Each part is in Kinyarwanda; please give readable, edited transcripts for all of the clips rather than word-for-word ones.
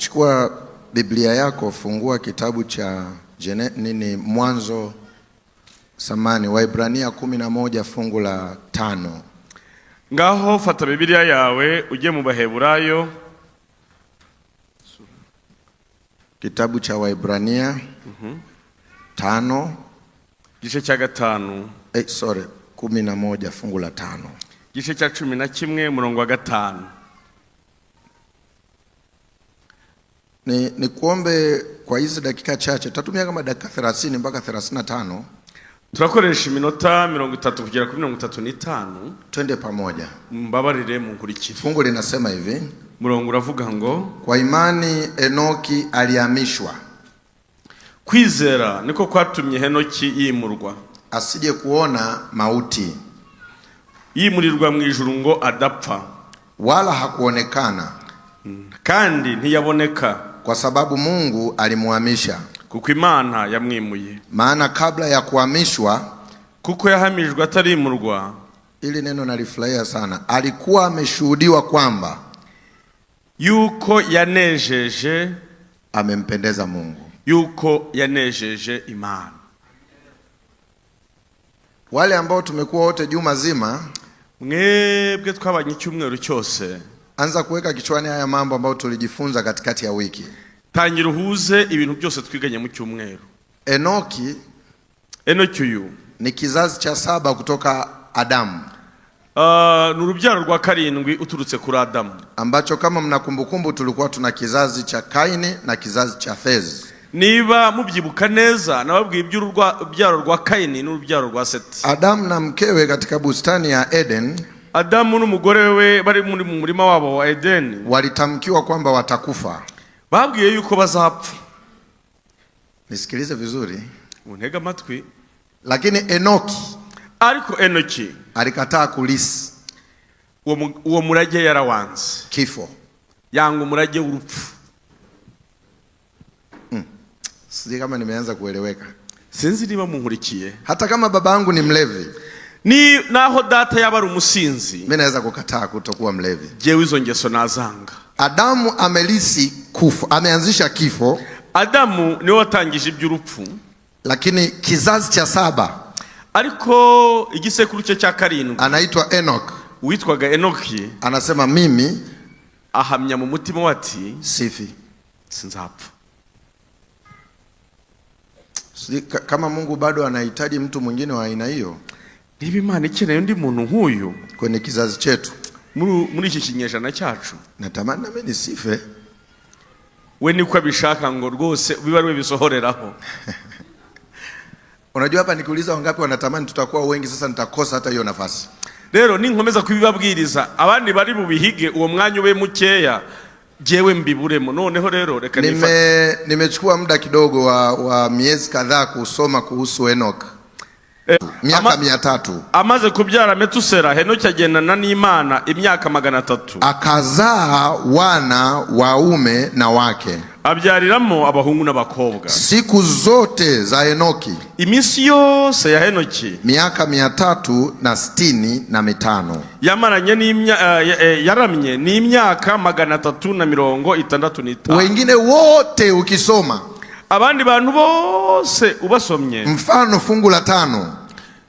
Chukua Biblia yako, fungua kitabu cha Mwanzo Waibrania 11 fungu la 5. Ngaho fata Biblia yawe uje mu Baheburayo. Kitabu cha Waibrania 5 gice cya 5. 11 fungu la 5. Gice cya 11 murongo wa 5. Ni kuombe kwa hizi dakika chache, tutatumia kama dakika 30 mpaka 35. Turakoresha iminota 30 kugera kuri 35. Twende pamoja. Mbabarire mu nkurikire. Fungu linasema hivi. Murongo uravuga ngo, kwa imani Enoki alihamishwa. Kwizera niko kwatumye Henoki yimurwa, asije kuona mauti. Yimurirwa mu ijuru ngo adapfa. Wala hakuonekana, kandi ntiyaboneka, kwa sababu Mungu alimuhamisha. Kuko Imana yamwimuye. Maana kabla ya kuhamishwa, kuko yahamijwe atarimurwa, ili neno nalifurahia sana, alikuwa ameshuhudiwa kwamba yuko yanejeje, amempendeza Mungu. Yuko yanejeje Imana. Wale ambao tumekuwa wote juma zima, mwebwe twabanye icyumweru cyose, anza kuweka kichwani haya mambo ambayo tulijifunza katikati ya wiki. Tangira uhuze ibintu byose twiganye mu cyumweru. Enoki uyu ni kizazi cha 7 kutoka Adamu. Nurubyaro rwa 7 uturutse kuri Adamu, ambacho kama mnakumbukumbu tulikuwa tuna kizazi cha Kaini na kizazi cha Fezi. Niba mubyibuka neza nababwiye iby'urubyaro rwa Kaini n'urubyaro rwa Seti. Adamu na mkewe katika bustani ya Eden, Adamu n'umugore we bari mu murima wabo wa Eden, walitamkiwa kwamba watakufa. Babwiye yuko bazapfa. Nisikilize vizuri, untega amatwi. Lakini Enoki, ariko Enoki alikataa kulisi uwo murage, yarawanze kifo, yanga umurage w'urupfu. Sije kama nimeanza kueleweka. Sinzi niba munkurikiye. Hata kama babangu ni mlevi, ni naho data yabari umusinzi, mimi naweza kukataa kutokuwa mlevi. Jewe izo ngeso nazanga. Adamu amelisi kufa, ameanzisha kifo. Adamu niwe watangije iby'urupfu, lakini kizazi cha 7, ariko igisekuru cye cya 7 anaitwa Enoch, witwaga Enoki, anasema mimi ahamya mu mutima wati sifi, sinzapfa. Kama Mungu bado anahitaji mtu mwingine wa aina hiyo, niba Imana ikeneye undi muntu nk'uyu kwenye kizazi chetu, muri iki kinyejana cyacu, natamani na mimi nisife. We niko abishaka ngo rwose bibarwe bisohoreraho. Unajua hapa nikiuliza wangapi wanatamani tutakuwa wengi, sasa nitakosa hata hiyo nafasi. Rero ninkomeza kubibabwiriza abandi bari bubihige uwo mwanya ube mukeya, jewe mbiburemo. Noneho rero reka nimechukua muda kidogo wa miezi kadhaa kusoma kuhusu Enoch. Miaka 300 amaze kubyara Metusela, Henoki agendana n'Imana imyaka 300, akazaa wana waume na wake, abyariramo abahungu n'abakobwa. Siku zote za Enoki, iminsi yose ya Henoki, miaka 365, yaramye ni imyaka 365. Wengine wote ukisoma, abandi bantu bose ubasomye, mfano fungu la 5,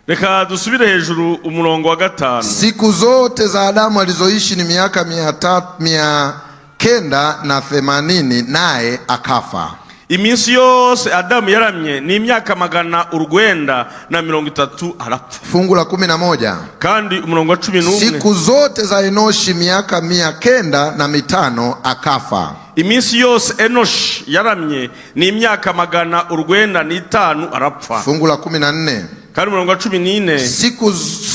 reka dusubire hejuru umurongo wa 5. Siku zote za Adamu alizoishi ni miaka 980, naye akafa. Iminsi yose Adamu yaramye ni imyaka 930, arapfa. Fungu la 11, kandi umurongo wa 11, siku zote za Enoshi miaka 905, akafa. Iminsi yose Enoshi yaramye ni imyaka 905, arapfa. Fungu la 14, kandi umurongo wa 14,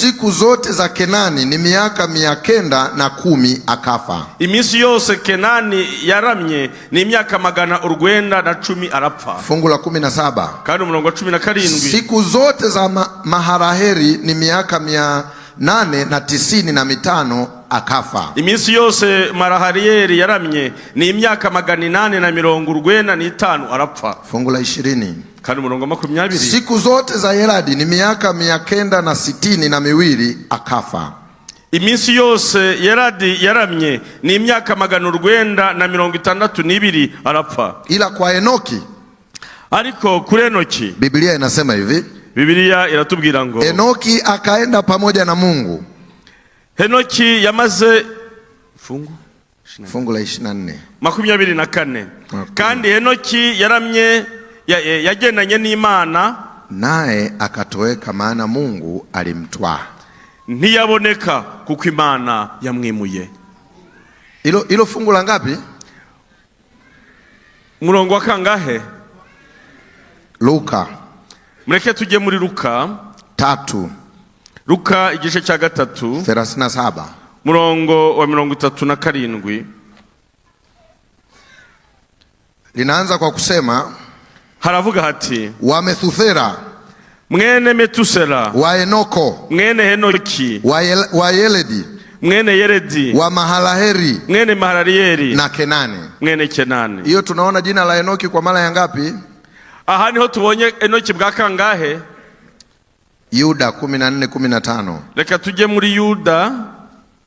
siku zote za Kenani ni miaka 910, akafa. Iminsi yose Kenani yaramye ni imyaka 910, arapfa. Fungu la 17, kandi umurongo wa 17, siku zote za Maharaheri ni miaka 895, akafa. Iminsi yose Maharaheri yaramye ni imyaka 895, arapfa. Fungu la 20, kandi umurongo wa 20, siku zote za Yeradi ni miaka 962, akafa. iminsi yose Yeradi yaramye ni imyaka 962 arapfa. Ila kwa Enoki, ariko kuri Enoki Biblia inasema hivi, Biblia iratubwira ngo Enoki akaenda pamoja na Mungu. Enoki yamaze fungu la 24 24. Kandi Enoki yaramye yagendanye n'Imana, naye akatoweka, maana Mungu alimtwaa. Ntiyaboneka kuko Imana yamwimuye. Ilo fungu la ngapi? Murongo wa kangahe? Luka. Mureke tujye muri Luka 3. Luka igice cya 3 37. murongo wa 37. Linaanza kwa kusema, haravuga hati, wa Methuthela mwene Metusela, wa Enoko mwene Henoki, wa Yeledi mwene Yeredi, wa Mahalaheri mwene Mahalarieli, na Kenani. mwene Kenani. Hiyo tunaona jina la Enoki kwa mara ya ngapi? Aha niho tubonye Enoki bwa kangahe? Yuda 14:15. Reka tujye muri Yuda,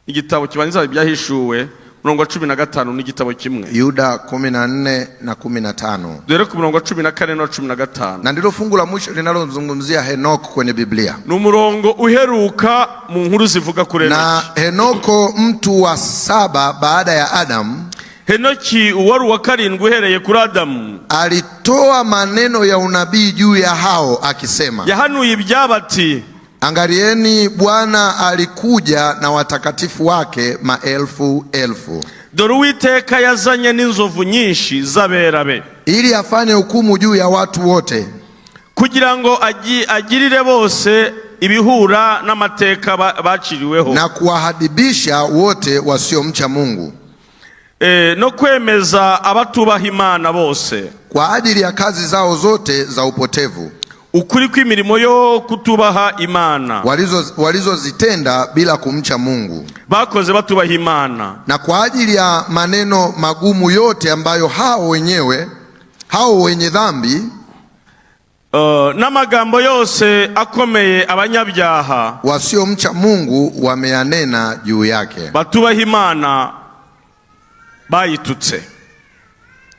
igitabo kibanza byahishuwe, murongo wa 15 n'igitabo kimwe. Yuda 14 na 15. Dore ku murongo wa 14 na 15. Na ndilo fungu la mwisho linalozungumzia Henoko kwenye Biblia. Ni umurongo uheruka mu nkuru zivuga kuri Enoki. Na Henoko mtu wa 7 baada ya Adamu, Henoki uwari wa 7 uhereye kuri Adamu, alitoa maneno ya unabii juu ya hao akisema, yahanuye ibyabati, angalieni Bwana alikuja na watakatifu wake maelfu elfu, dore Uwiteka yazanye n'inzovu nyinshi z'aberabe, ili afanye hukumu juu ya watu wote, kugira ngo agirire bose ibihura n'amateka baciriweho, na kuwahadibisha wote wasiomcha Mungu, no kwemeza abatubaha Imana bose, kwa ajili ya kazi zao zote za upotevu, ukuri kw'imirimo yo kutubaha Imana walizozitenda bila kumcha Mungu, bakoze batubaha Imana, na kwa ajili ya maneno magumu yote ambayo hao wenye dhambi n'amagambo yose akomeye abanyabyaha wasiomcha Mungu wameyanena juu yake. batubaha Imana bayitutse.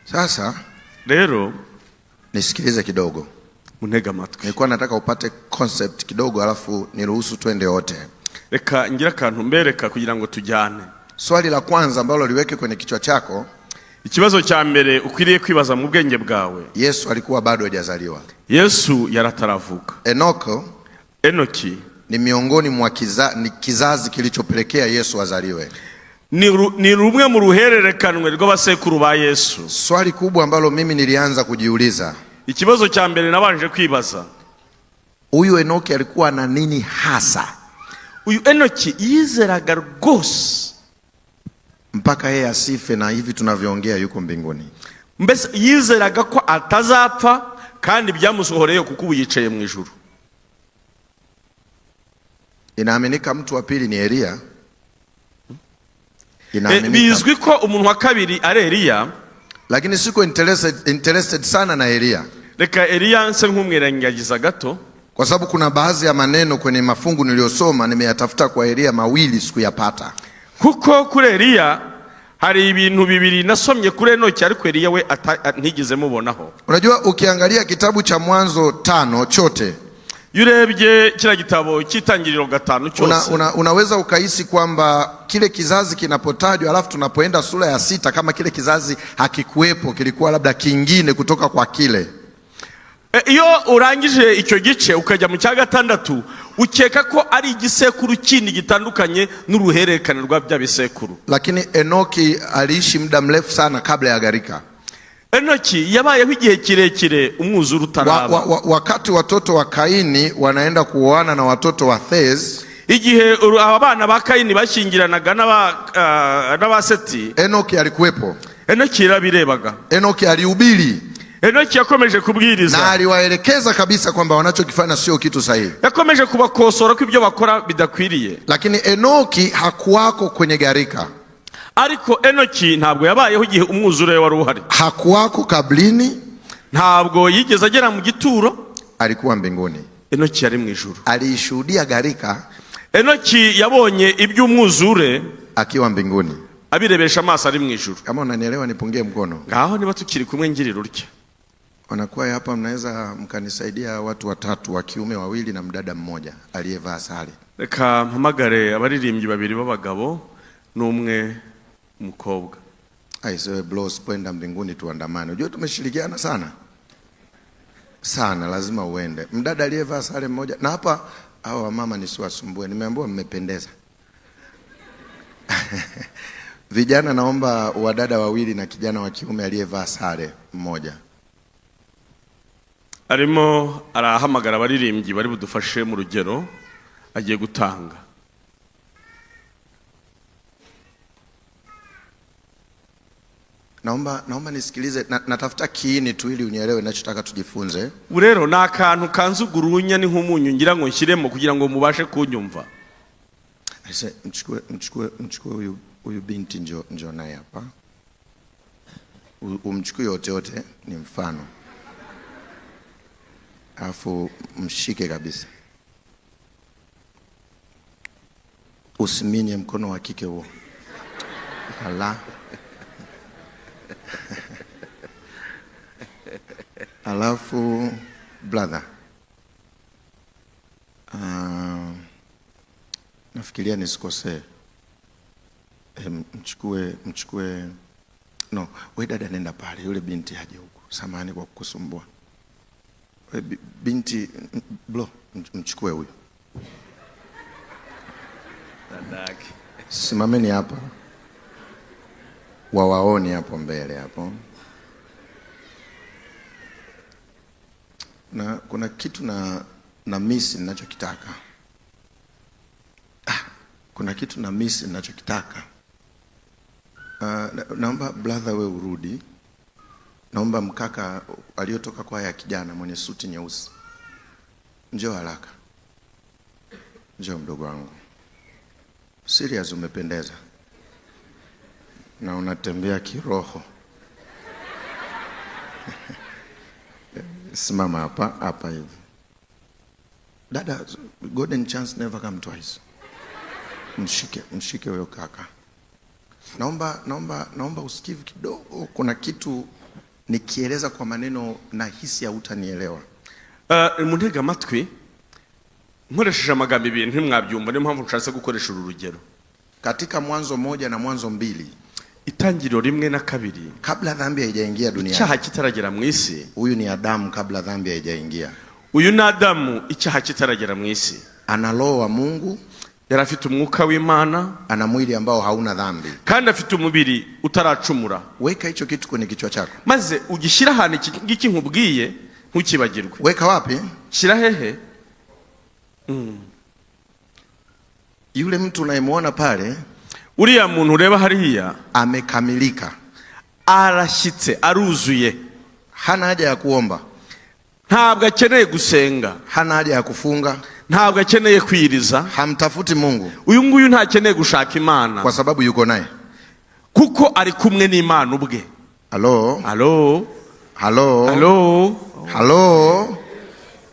Sasa rero nisikilize kidogo, munega amatwi. nilikuwa nataka upate concept kidogo, alafu niruhusu twende wote. Reka ngira akantu mbereka kugira ngo tujyane. Swali la kwanza ambalo liweke kwenye kichwa chako, ikibazo cya mbere ukwiriye kwibaza mu bwenge bwawe, Yesu alikuwa bado hajazaliwa. Yesu yarataravuka. Enoki ni miongoni mwa kizazi kilichopelekea Yesu azaliwe. Ni rumwe mu ruhererekanwe rw'abasekuru ba Yesu. Swali kubwa ambalo mimi nilianza kujiuliza, ikibazo cya mbere nabanje kwibaza, huyu Enoki alikuwa na nini hasa? Uyu Enoki yizeraga rwose mpaka yeye asife, na hivi tunavyoongea yuko mbinguni. Mbese yizeraga ko atazapfa, kandi byamusohoreye kuko ubu yicaye mu ijuru. Inaaminika mtu wa pili ni Elia. Bizwi ko umuntu wa kabiri ari Elia, lakini siko interested sana na Elia. Reka Elia nse nk'umwirengagiza gato, kwa sababu kuna baadhi ya maneno kwenye mafungu niliyosoma nimeyatafuta kwa Elia mawili sikuyapata. Kuko kuri Elia hari ibintu bibiri nasomye kuri Enoki, ariko Elia we ntigeze mubonaho. Unajua, ukiangalia kitabu cha Mwanzo 5 chote, yurebye kila gitabo cy'Itangiriro 5 cyose, unaweza ukahisi kwamba kile kizazi kinapotajwa, alafu tunapoenda sura ya 6 kama kile kizazi hakikuwepo, kilikuwa labda kingine kutoka kwa kile. Iyo urangije icyo gice ukajya mu cya 6, ukeka ko ari igisekuru kindi gitandukanye n'uruhererekane rwa bya bisekuru. Lakini Enoki aliishi muda mrefu sana kabla ya gharika. Enoki yabayeho igihe kirekire umwuzure utaraba. Wakati watoto wa Kaini wanaenda kuoana na watoto wa Thez, igihe abana ba Kaini bashingiranaga n'aba Seti, Enoki alikuwepo. Enoki yarabirebaga. Enoki alihubiri. Enoki yakomeje kubwiriza, na aliwaelekeza kabisa kwamba wanachokifanya sio kitu sahihi. Yakomeje kubakosora ko ibyo bakora bidakwiriye. Lakini Enoki hakuwako kwenye gharika. Ariko Enoki ntabwo yabayeho igihe umwuzure wari uhari. Hakuwako kablini, ntabwo yigeze agera mu gituro, alikuwa mbinguni. Enoki yari mu ijuru. Aliishuhudia gharika, Enoki yabonye iby'umwuzure akiwa mbinguni. abirebesha amaso ari mu ijuru. Kama unanielewa nipungie mkono. Ngaho niba tukiri kumwe ngirira urya. Wanakuwa hapa, mnaweza mkanisaidia watu watatu, wa kiume wawili na mdada mmoja aliyevaa sare. Reka mpamagare abaririmbyi babiri b'abagabo n'umwe umukobwa. Aise bro, sipoenda mbinguni tuandamane. Unajua tumeshirikiana sana sana, lazima uende. Mdada aliyevaa sare mmoja, na hapa hao mama nisiwasumbue, nimeambiwa mmependeza. Vijana naomba wadada wawili na kijana wa kiume aliyevaa sare mmoja. Arimo arahamagara abaririmbyi bari budufashe mu rugero agiye gutanga. Naomba nisikilize, natafuta kiini tu ili unielewe ninachotaka tujifunze. Urero na akantu kanzugurunya ni nk'umunyu ngira ngo nshyiremo kugira ngo mubashe kunyumva. Aise mchukue huyu binti njoo naye hapa. Umchukue yote ni mfano. Afu mshike kabisa. Usiminye mkono wa kike huo. Hala. Alafu brother. Nafikiria nisikosee. Mchukue. No, wewe dada nenda pale, yule binti haje huku. Samahani kwa kukusumbua. Binti bro, mchukue huyu. Dadaki. Simameni hapa. Wawaoni hapo mbele hapo. Na kuna kitu na miss ninachokitaka. Kuna kitu na miss ninachokitaka. Naomba brother we urudi. Naomba mkaka aliyotoka kwa ya kijana mwenye suti nyeusi. Njoo haraka. Njoo mdogo wangu. Serious umependeza. Na unatembea kiroho. Simama hapa hivi. Dada, golden chance never come twice. Mshike huyo kaka. Naomba usikivu kidogo. Kuna kitu nikieleza kwa maneno na hisi hutanielewa. Muntega amatwi nkoresheje amagambo ibintu ntimwabyumva, niyo mpamvu nshatse gukoresha uru rugero. Katika Mwanzo 1 na Mwanzo 2, Itangiriro 1 na 2, kabla dhambi haijaingia duniani, icyaha kitaragera mu isi. Huyu ni Adamu kabla dhambi haijaingia. Uyu ni Adamu icyaha kitaragera mu isi. Ana roho wa Mungu, yari afite umwuka w'Imana, ana mwili ambao hauna dhambi, kandi afite umubiri utaracumura. Weka hicho kitu kwenye kichwa chako, maze ugishyira ahantu iki nkubwiye ntukibagirwe. Weka wapi? Shira hehe? Yule mtu unayemwona pale, uriya muntu ureba hariya, amekamilika, arashyitse, aruzuye. Hana haja ya kuomba, ntabwo akeneye gusenga, hana haja ya kufunga, ntabwo akeneye kwiriza, hamtafuti Mungu. Uyu nguyu ntakeneye gushaka Imana, kwa sababu yuko naye, kuko ari kumwe n'Imana ubwe. Halo, halo, halo, halo, halo,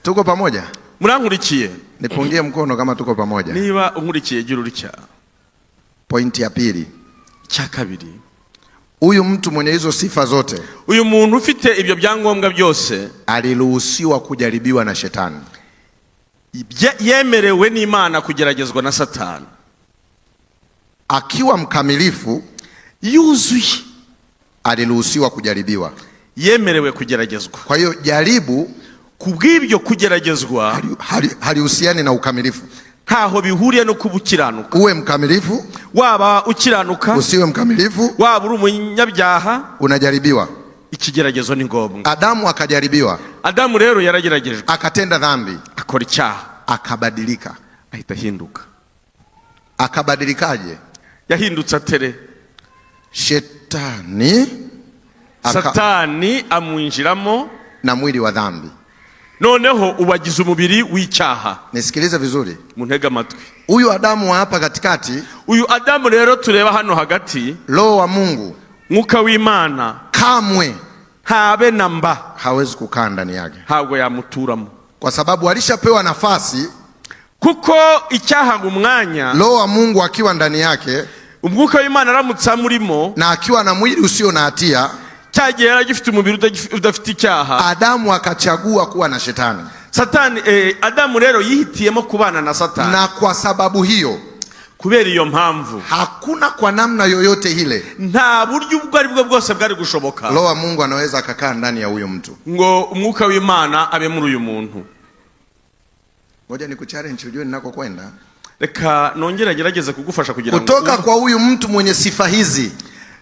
tuko pamoja? Murankurikiye? Nipungie mkono kama tuko pamoja. Niba unkurikiye gira urutya. Point ya pili, cya kabiri, huyu mtu mwenye hizo sifa zote, uyu muntu ufite ibyo byangombwa byose, aliruhusiwa kujaribiwa na shetani. Yemerewe n'Imana kugeragezwa na Satani. Akiwa mkamilifu, yuzuye, aliruhusiwa kujaribiwa, yemerewe kugeragezwa. Kwa hiyo jaribu kubw'ibyo kugeragezwa halihusiani na ukamilifu. Ntaho bihuriye no kubukiranuka. Uwe mkamilifu, waba ukiranuka, usiwe mkamilifu, waba uri umunyabyaha, unajaribiwa. Ikigeragezo ni ngombwa. Adamu akajaribiwa. Adamu rero yarageragejwe, akatenda dhambi, akora icyaha, akabadilika, ahita ahinduka. Akabadilikaje? Yahindutse atere. Satani amwinjiramo na mwili wa dhambi. Noneho ubagize umubiri w'icyaha. Nisikilize vizuri, muntega amatwi. Huyu Adamu hapa katikati, uyu Adamu rero tureba hano hagati, roho wa Mungu, mwuka w'Imana, kamwe habe namba hawezi kukaa ndani yake, ntabwo yamuturamo, kwa sababu alishapewa nafasi kuko icyahaga umwanya, Roho wa Mungu akiwa ndani yake, umwuka w'Imana aramutse amurimo, na akiwa na mwili usio na hatia, cyagiye yaragifite umubiri udafite icyaha, Adamu akachagua kuwa na shetani. Satani, Adamu rero yihitiyemo kubana na Satani. Na kwa sababu hiyo, kubera iyo mpamvu, hakuna kwa namna yoyote ile nta buryo ubwo ari bwo bwose bwari gushoboka Roho wa Mungu anaweza akakaa ndani ya huyo mtu ngo umwuka w'Imana abe muri uyu muntu. Ngoja nikuchallenge ujue ninakokwenda. Reka nongera gerageze kugufasha kugira ngo kutoka kwa huyu mtu mwenye sifa hizi,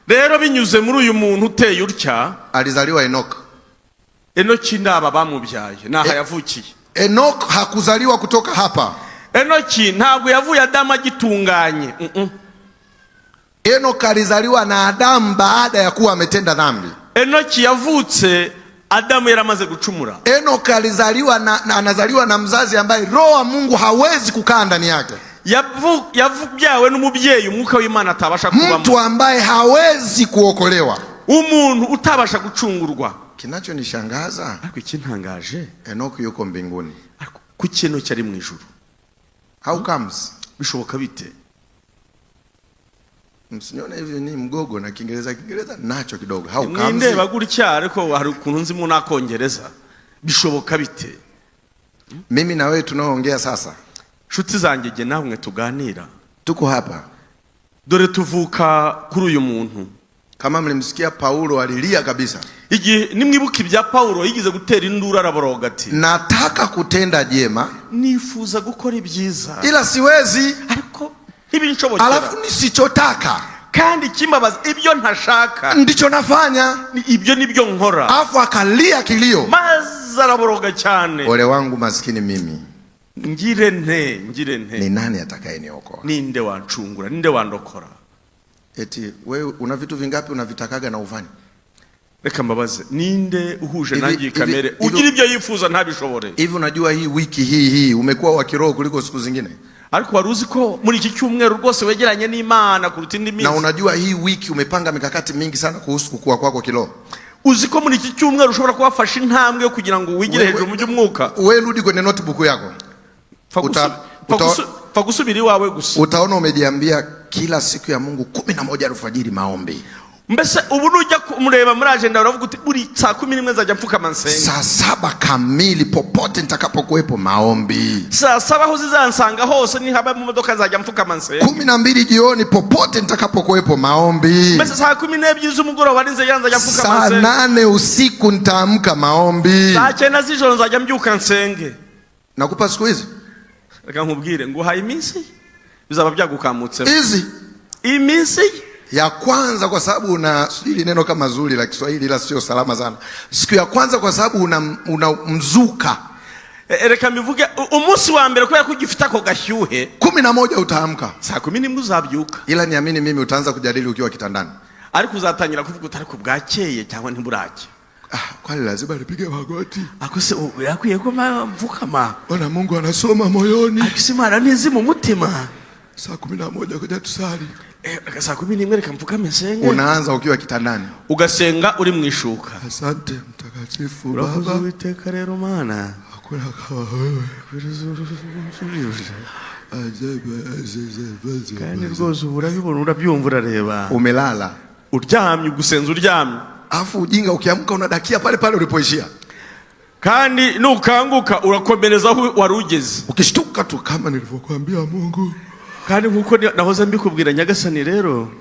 rero binyuze muri uyu muntu uteye utya, alizaliwa Enoch. Enoki ndaba bamubyaye naha yavukiye. Enoch hakuzaliwa kutoka hapa. Enoki ntabwo yavuye Adamu agitunganye. Enoch alizaliwa na Adamu baada ya kuwa ametenda dhambi. Enoki yavutse Adamu yaramaze gucumura. Enoch anazaliwa na mzazi ambaye Roho wa Mungu hawezi kukaa ndani yake. Yavubyawe n'umubyeyi umwuka w'Imana atabasha kubamo. Mtu ambaye hawezi kuokolewa. Umuntu utabasha gucungurwa. Kinachonishangaza, ariko ikintangaje, Enoch yuko mbinguni. Kuki Enoki ari mu ijuru? How comes? Bishoboka bite? Msinyone hivi ni mgogo na Kiingereza nacho kidogo. How comes? Ninde baguricya ariko hari ukuntu nzi mu nakongereza. Bishoboka bite? Mimi na wewe tunaoongea sasa, shuti zanjye je namwe tuganira, tuko hapa, dore tuvuka kuri uyu muntu. Kama mlimsikia Paulo alilia kabisa. Igihe nimwibuka ibya Paulo yigize gutera induru araboroga ati, nataka kutenda jema, nifuza gukora ibyiza, ila siwezi, ariko ntibinshobokera. Alafu nisichotaka kandi kimbabaza ibyo ntashaka ndicho nafanya, ibyo nibyo nkora. Alafu akalia kilio, maze araboroga cyane. Ole wangu maskini mimi, ngire nte ni nani atakayeniokoa? Ninde wancungura? Ninde wandokora? Eti wewe una vitu vingapi unavitakaga na ufanye? Reka mbabaze, ninde uhuje nangi kamere ugira ibyo yifuza ntabishobore? Hivi unajua hii wiki hii umekuwa wa kiroho kuliko siku zingine? Ariko waruzi ko muri iki cyumweru rwose wegeranye n'Imana kuruta indi minsi? Na unajua hii wiki umepanga mikakati mingi sana kuhusu kukua kwako kiroho? Uzi ko muri iki cyumweru ushobora kubafasha intambwe yo kugira ngo wigire hejuru mu by'umwuka? Wewe rudi kwenye notebook yako. Fagusubiri wawe gusa. Utaona umejiambia kila siku ya Mungu 11 alfajiri maombi. Mbese ubu nujya kumureba muri agenda uravuga uti buri saa 11 nzajya mfukama nsenge. Saa 7 kamili popote nitakapokuepo maombi. Saa 7 aho zizansanga hose ni haba mu modoka nzajya mfukama nsenge. 12 jioni popote nitakapokuepo maombi. Mbese saa 12 z'umugoroba nze yanza mfukama nsenge. Saa 8 usiku nitaamka maombi. Saa 9 z'ijoro nzajya mbyuka nsenge. Nakupa siku hizi? Reka nkubwire ngo hayi iminsi bizaba byagukamutse. Hizi iminsi ya kwanza kwa sababu unasubiri neno kama zuri la Kiswahili ila sio salama sana. Siku ya kwanza kwa sababu una mzuka. Reka mbivuge umunsi wa mbere ko yakugifita ko gashyuhe 11 utaamka. Saa 11 uzabyuka. Ila niamini mimi utaanza kujadili ukiwa kitandani. Ariko uzatangira kuvuga utari ku bwakeye cyangwa ntiburake. Kwani lazima nipige magoti? Akose yakwiye ko mvukama. Ona Mungu anasoma moyoni. Akisimara nezi mu mutima. Saa 11 kuja tusali. Saa 11 reka mfukame nsenge. Unaanza ukiwa kitandani. Ugasenga uri mwishuka. Asante mtakatifu Baba. Uwiteka rero Mana. Hakuna kama wewe. Kandi rwose urabibona urabyumva urareba. Umelala. Uryamye ugusenza uryamye. Afu ujinga ukiamka unadakia pale pale ulipoishia. Kandi nukanguka urakomereza aho warugeze. Ukishtuka tu kama nilivyokuambia Mungu. Kandi nkuko nahoza mbikubwira Nyagasani rero.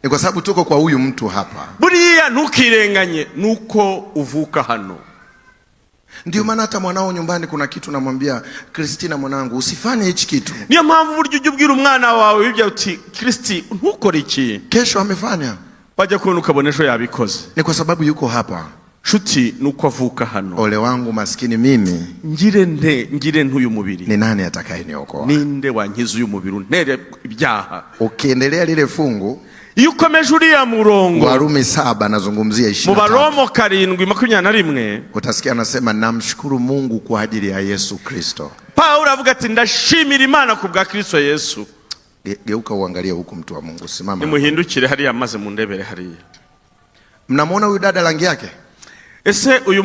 Ni kwa sababu tuko kwa huyu mtu hapa. Buriya ntukirenganye nuko uvuka hano. Ndio maana hata mwanao nyumbani kuna kitu namwambia, Kristina mwanangu usifanye hichi kitu. Niyo mpamvu buryo ujye ubwira umwana wawe ibyo uti Kristi ntukore iki. Kesho amefanya. Bajya kubona ukabona ejo yabikoze. Ni kwa sababu yuko hapa. Shuti nuko avuka hano. Ole wangu maskini mimi. Ngire ntuyu mubiri. Ni nani atakayeniokoa? Ninde wankiza uyu mubiri untere ibyaha? Ukiendelea lile fungu, iyo ukomeje uriya murongo Warumi 7 nazungumzia 23. Mu Baromo 7:21 utasikia anasema namshukuru Mungu kwa ajili ya Yesu Kristo. Paulo avuga ati ndashimira Imana ku bwa Kristo Yesu. Geuka uangalie huku mtu wa Mungu, simama. Nimuhindukire hariya maze mundebere hariya. Mnamuona huyu dada rangi yake? Ese uyu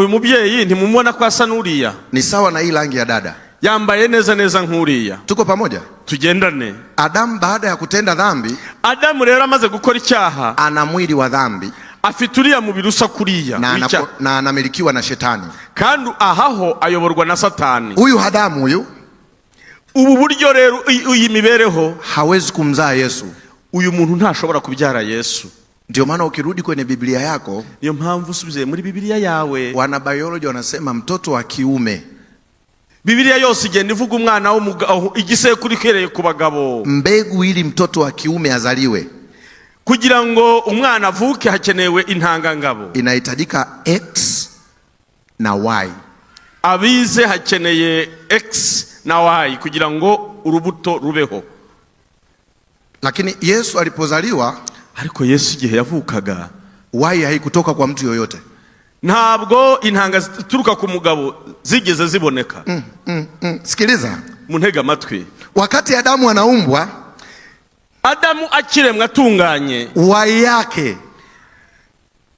mubyeyi ntimumubona ko asa n'uriya? Ni sawa na hii rangi ya dada. Yambaye neza neza nk'uriya. Tuko pamoja? Tugendane. Adamu baada ya kutenda dhambi, Adamu rero amaze gukora icyaha, ana mwili wa dhambi afite uriya mubiri usa kuriya na anamilikiwa na shetani, kandi ahaho ayoborwa na Satani. Huyu Adamu huyu, ubu buryo rero iyi mibereho hawezi kumzaa Yesu. Uyu muntu ntashobora kubyara Yesu. Ndio maana ukirudi kwenye Biblia yako, niyo mpamvu usubize muri Biblia yawe, wana biology wanasema mtoto wa kiume. Biblia yose igenda ivuga umwana igisekuru kereye ku bagabo. Mbegu ili mtoto wa kiume azaliwe, kugira ngo umwana avuke hakenewe intangangabo. Inahitajika X na Y. Abize hakeneye X na Y kugira ngo urubuto rubeho. Lakini Yesu alipozaliwa, ariko Yesu igihe yavukaga, Y haikutoka kwa mtu yoyote. Ntabwo intanga zituruka ku mugabo zigeze ziboneka. Sikiliza, muntega amatwi. Wakati Adamu anaumbwa, Adamu akiremwa atunganye, Y yake,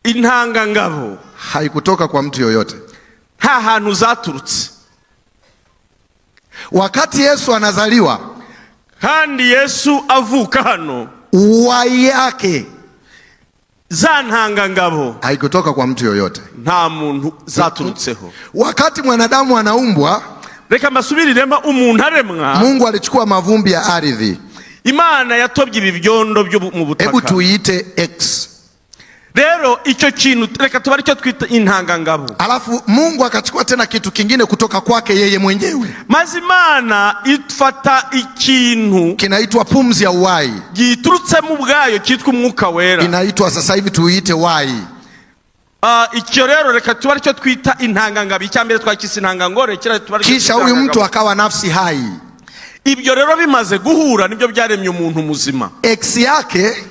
intangangabo, haikutoka kwa mtu yoyote. nta hantu zaturutse. Wakati Yesu anazaliwa, kandi Yesu avuka hano, Y yake, za ntangangabo, haikutoka kwa mtu yoyote, nta muntu zaturutseho. Wakati mwanadamu anaumbwa, reka mbasubiriremo, umuntu aremwa, Mungu alichukua mavumbi ya ardhi. Imana yatobye ibibyondo byo mu butaka. Hebu tuite X. Rero icyo kintu reka tuba aricyo twita intangangabo. Alafu Mungu akachukua tena kitu kingine kutoka kwake yeye mwenyewe. Maze Imana ifata ikintu kinaitwa pumzi ya uhai, giturutse mu bwayo cyitwa umwuka wera. Inaitwa sasa hivi tuite Y. Icyo rero reka tuba aricyo twita intangangabo. Icyambere twakise intangangore, kisha huyu mtu akawa nafsi hai. Ibyo rero bimaze guhura nibyo byaremye umuntu muzima. X yake,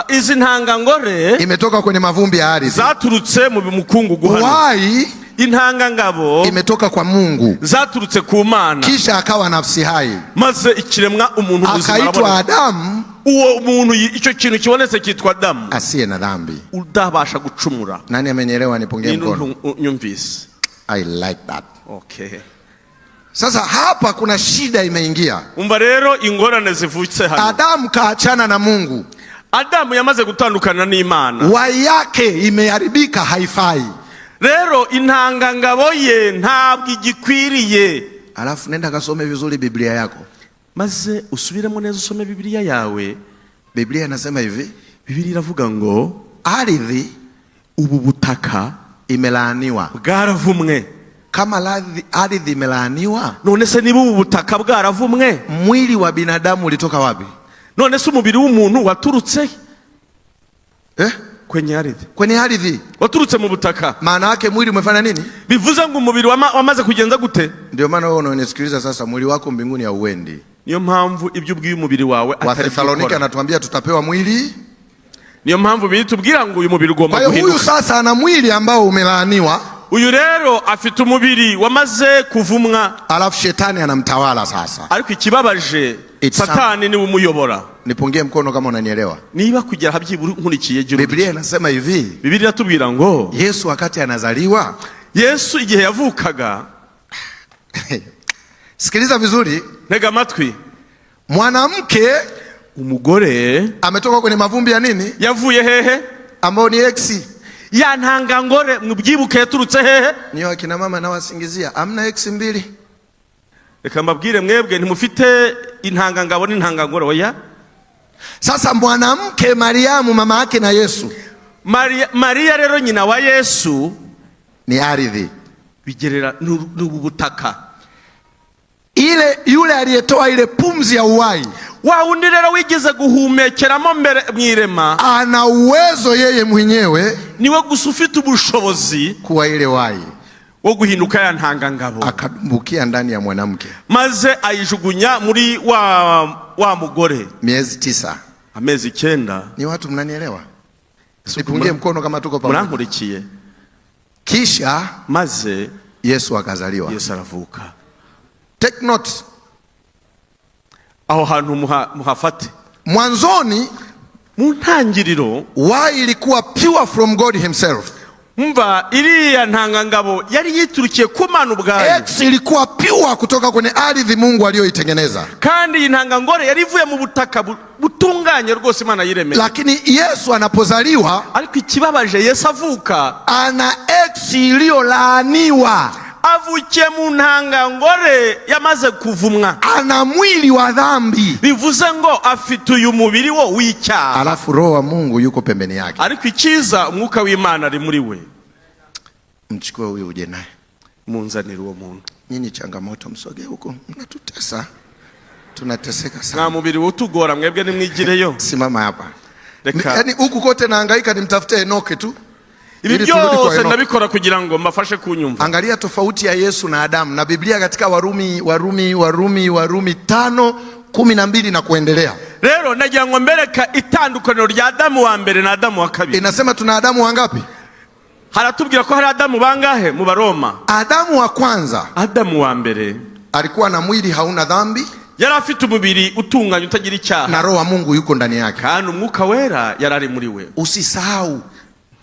izi ntangangore imetoka kwenye mavumbi ya ardhi, zaturutse mu mukungugu hano. Y intangangabo imetoka kwa Mungu, zaturutse ku Mana, kisha akawa nafsi hai, maze ikiremwa umuntu muzima, akaitwa Adamu. Uwo muntu icyo kintu kibonetse kitwa Adamu, asiye na dhambi, udabasha gucumura. Nani amenyelewa? Nipungie mkono. Nyumvise. I like that. Okay. Sasa hapa kuna shida imeingia. Umva rero ingorane zivutse hano. Adamu kaachana na Mungu. Adamu yamaze gutandukana n'Imana. Y yake imeharibika, haifai. Rero intangangabo ye ntabwo igikwiriye. Alafu nenda kasome vizuri Biblia yako, maze usubiremo neza usome Biblia yawe. Biblia inasema hivi, Biblia iravuga ngo ardhi, ubu butaka imelaaniwa. Bwaravumwe. Kama ardhi imelaaniwa, none se niba ubu butaka bwaravumwe, mwili wa binadamu ulitoka wapi? None se umubiri w'umuntu waturutse kwenye ardhi. Kwenye ardhi, waturutse mu butaka. Maana yake mwili umefanya nini? Bivuze ngo umubiri wamaze kugenza gute? Ndio maana wewe unanisikiliza sasa, mwili wako mbinguni hauendi. Niyo mpamvu ibyo ubwiye umubiri wawe atari. Wathesalonike anatuambia tutapewa mwili. Niyo mpamvu bitubwira ngo uyu mubiri ugomba guhinduka. Kwa hiyo huyu sasa ana mwili ambao umelaaniwa. Uyu rero afite umubiri wamaze kuvumwa, alafu shetani anamtawala sasa. Ariko ikibabaje, Satani niwe umuyobora. Nipungie mkono kama unanielewa. Niba kugera habyibura nkurikiye giru. Biblia inasema hivi, Biblia iratubwira ngo Yesu wakati anazaliwa, Yesu igihe yavukaga, sikiliza vizuri, ntega amatwi, mwanamke, umugore, ametoka kwenye mavumbi ya nini? Yavuye hehe? Ambao ni X. Ya ntangangore mubyibuke yaturutse hehe? Niyo akina mama nawasingizia, amna X mbili. Reka mbabwire mwebwe ntimufite intangangabo n'intangangore oya. Sasa mwanamke Mariamu mama yake na Yesu. Maria rero nyina wa Yesu ni ardhi, bigerera n'ubutaka. Yule aliyetoa ile pumzi ya uhai, wa undi rero wigeze guhumekeramo mbere mwirema, ana uwezo yeye mwenyewe, niwe gusa ufite ubushobozi kuwa ile uhai wo guhinduka ya ntangangabo, akadumbukia ndani ya mwanamke, maze ayijugunya muri wa mugore. Miezi 9, amezi 9. Ni watu mnanielewa? Nipungie mkono kama tuko pamoja. Murankurikiye. Kisha maze Yesu akazaliwa. Yesu aravuka. Take note. Aho hantu muhafate. Mwanzoni, mu ntangiriro, why ilikuwa pure from God himself. Umva, iriya ntangangabo yari yiturukiye ku Mana ubwayo. X ilikuwa pure kutoka kwenye ardhi Mungu aliyoitengeneza. Kandi iyi ntangangore yari ivuye mu butaka butunganye rwose Imana yiremeye. Lakini Yesu anapozaliwa, ariko ikibabaje, Yesu avuka ana X iliyolaaniwa. Avukiye mu ntangangore yamaze kuvumwa. Ana mwili wa dhambi. Bivuze ngo afite uyu mubiri wo w'icyaha. Alafu roho wa Mungu yuko pembeni yake. Ariko ikiza, umwuka w'Imana ari muri we. Mchukue huyo uje naye. Munzanire uwo muntu. Nyinyi changamoto msoge huko, mnatutesa. Tunateseka sana. Na mubiri utugora, mwebwe nimwigireyo. Simama hapa. Yaani huku kote nahangaika nimtafute Enoke tu. Ibi byose ndabikora kugira ngo mbafashe kunyumva. Angalia tofauti ya Yesu na Adamu na Biblia katika Warumi 5:12 na kuendelea. Rero nagira ngo mbereka itandukaniro rya Adamu wa mbere na Adamu wa kabiri. Inasema tuna Adamu wangapi? Haratubwira ko hari Adamu bangahe mu Baroma. Adamu wa kwanza, Adamu wa mbere alikuwa na mwili hauna dhambi, yari afite umubiri utunganye utagira icyaha, na roho wa Mungu yuko ndani yake, kandi umwuka wera yari ari muri we. Usisahau,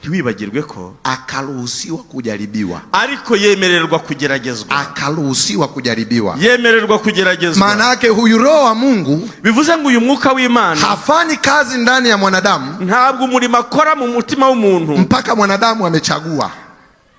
ntiwibagirwe ko akaruhusiwa kujaribiwa. Ariko yemererwa kugeragezwa. Akaruhusiwa kujaribiwa. Yemererwa kugeragezwa. Maana yake huyu roho wa Mungu, bivuze ngo uyu mwuka w'Imana hafanyi kazi ndani ya mwanadamu, ntabwo umurimo akora mu mutima w'umuntu mpaka mwanadamu amechagua,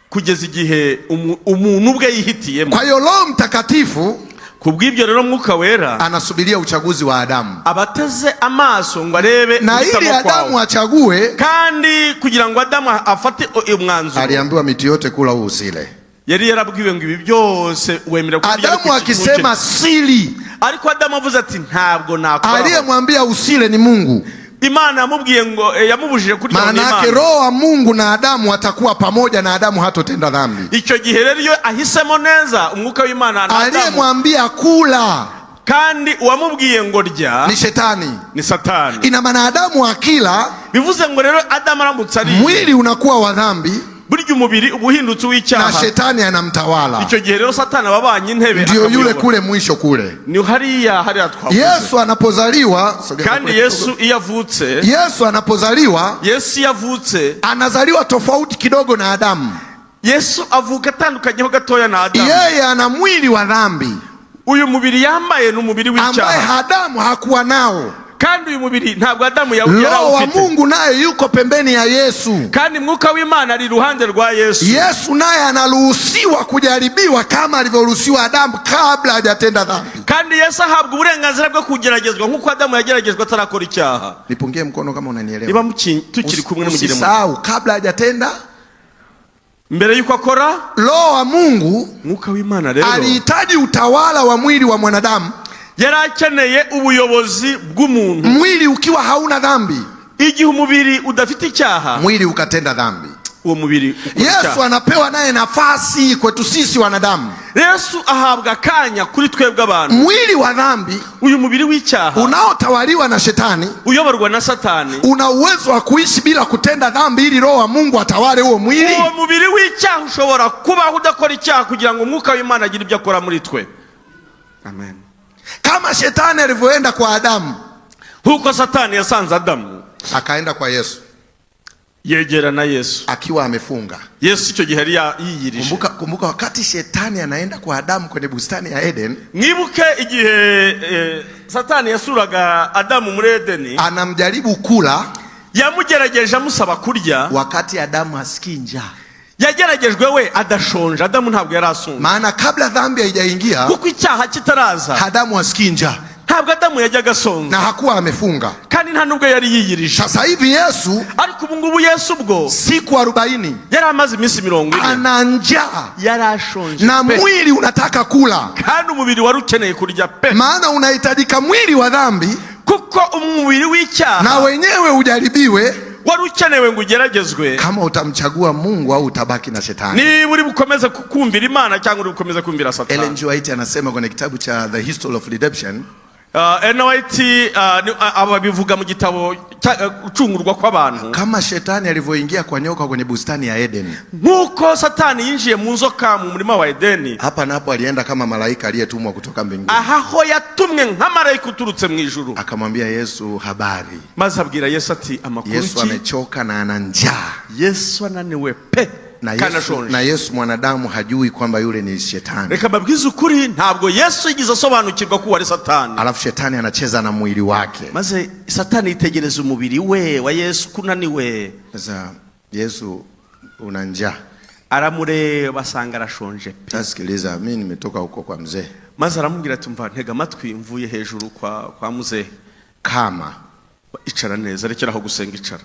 kugeza igihe umuntu ubwe yihitiyemo. Kwa hiyo Roho Mtakatifu, kubw'ibyo rero mwuka wera anasubiria uchaguzi wa Adamu, abateze amaso ngo arebe, na ili Adamu achague, kandi kugira ngo Adamu afate umwanzuro, aliambiwa miti yote kula usile. Yari yarabwiwe ngo ibi byose wemera kurya. Adamu akisema sili, ariko Adamu avuze ati ntabwo nakora. Aliyemwambia usile ni Mungu. Imana yamubwiye ngo yamubujije kurya. Maana yake roho wa Mungu na Adamu watakuwa pamoja, na Adamu hatotenda dhambi. Icyo gihe rero iyo ahisemo neza umwuka w'Imana na Adamu, aliyemwambia kula kandi uwamubwiye ngo rya ni Shetani, ni Satani. Ina maana Adamu akila, bivuze ngo rero Adamu arambutse ari mwili unakuwa wa dhambi, burya umubiri ubuhindutse w'icyaha, na Shetani anamtawala. Icyo gihe rero Satani ababanye intebe, ndio yule kule mwisho kule. Ni hariya twavuze. Yesu anapozaliwa, kandi Yesu iyavutse, Yesu anapozaliwa, Yesu yavutse, anazaliwa tofauti kidogo na Adamu. Yesu avuka atandukanyeho gatoya na Adamu. Yeye ana mwili wa dhambi, uyu mubiri yambaye n'umubiri w'icyaha, ambaye Adamu hakuwa nao. Kandi uyu mubiri ntabwo Adamu yarawufite. Roho wa Mungu naye yuko pembeni ya Yesu, kandi mwuka w'Imana ari iruhande rwa Yesu. Yesu naye anaruhusiwa kujaribiwa kama alivyoruhusiwa Adamu kabla hajatenda dhambi. Kandi Yesu ahabwa uburenganzira bwo kugeragezwa nk'uko Adamu yageragezwa atarakora icyaha. Nipungie mkono kama unanielewa. Niba tukiri kumwe n'umugire mu. Usisahau, kabla hajatenda, mbere yuko akora, Roho wa Mungu, mwuka w'Imana rero alihitaji utawala wa mwili wa mwanadamu. Yari akeneye ubuyobozi bw'umuntu, mwili ukiwa hauna dhambi. Igihe umubiri udafite icyaha, mwili ukatenda dhambi, uwo mubiri Yesu anapewa naye nafasi kwetu sisi wanadamu. Yesu ahabwa kanya kuri twebwe abantu. Mwili wa dhambi, uyu mubiri w'icyaha unaotawaliwa na Shetani, uyoborwa na Satani, una uwezo wa kuishi bila kutenda dhambi ili Roho wa Mungu atawale huo mwili. Uwo mubiri w'icyaha ushobora kubaho udakora icyaha kugira ngo umwuka w'Imana agire ibyo akora muri twe. Amen. Kama Shetani alivyoenda kwa Adamu, huko Satani yasanze Adamu, akaenda kwa Yesu, yegera na Yesu akiwa amefunga. Yesu icyo gihe yiyirije. Kumbuka wakati Shetani anaenda kwa Adamu kwenye bustani ya Eden, mwibuke igihe Satani yasuraga Adamu muri Edeni, anamjaribu kula, yamugerageje amusaba kurya wakati Adamu hasikii njaa. Yageragejwe we adashonje. Adamu ntabwo yarasonje, maana kabla dhambi haijaingia, kuko icyaha kitaraza, Adamu hasikii njaa, ntabwo Adamu yajyaga asonza, na hakuwa amefunga. kandi nta nubwo yari yiyirije. Sasa hivi Yesu, ariko ubu ngubu Yesu bwo siku 40 yari amaze iminsi 40 ana njaa, yari ashonje na mwili unataka kula, kandi umubiri wari ukeneye kurya pe. maana unahitajika mwili wa dhambi, kuko umubiri w'icyaha na wenyewe ujaribiwe, wari ukenewe ngo ugeragezwe. Kama utamchagua Mungu au utabaki na Shetani. Ni uri bukomeze kumvira Imana cyangwa uri bukomeze kumvira Satani. Ellen G. White anasema kwenye kitabu cha The History of Redemption, Ellen White ababivuga mu gitabo ucungurwa kw'abantu, kama Shetani alivyoingia kwa nyoka kwenye bustani ya Eden, nkuko Satani yinjiye mu nzoka mu murima wa Edeni, hapa napo alienda kama malaika aliyetumwa kutoka mbinguni. aho yatumwe nka malaika uturutse mu ijuru, akamwambia Yesu habari. maze abwira Yesu ati amakuru Yesu amechoka na ana njaa. Yesu ananiwe pe. na Yesu mwanadamu hajui kwamba yule ni shetani. Reka mbabwize ukuri, ntabwo Yesu yigize asobanukirwa ko wari Satani. Alafu shetani anacheza na mwili wake. Maze Satani yitegereza umubiri we wa Yesu kunaniwe. Sasa Yesu una njaa. Aramureba asanga arashonje. Tasikiliza, mimi nimetoka huko kwa mzee. Maze aramubwira ati mva ntega amatwi mvuye hejuru kwa mzee. Kama icara neza, rekeraho gusenga, icara.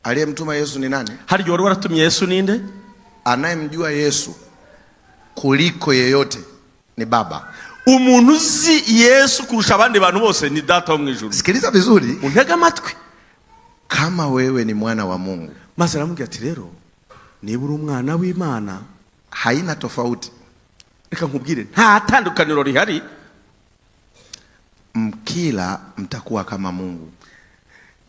Aliyemtuma Yesu ni nani? Hari wari waratumye Yesu ninde? Anayemjua Yesu kuliko yeyote ni Baba. Umuntu uzi Yesu kurusha abandi bantu bose ni Data wo mwijuru. Sikiliza vizuri. Untega amatwi. Kama wewe ni mwana wa Mungu. Maze aramubwira ati rero niba uri umwana w'Imana haina tofauti. Reka nkubwire nta tandukaniro rihari. Mkila mtakuwa kama Mungu.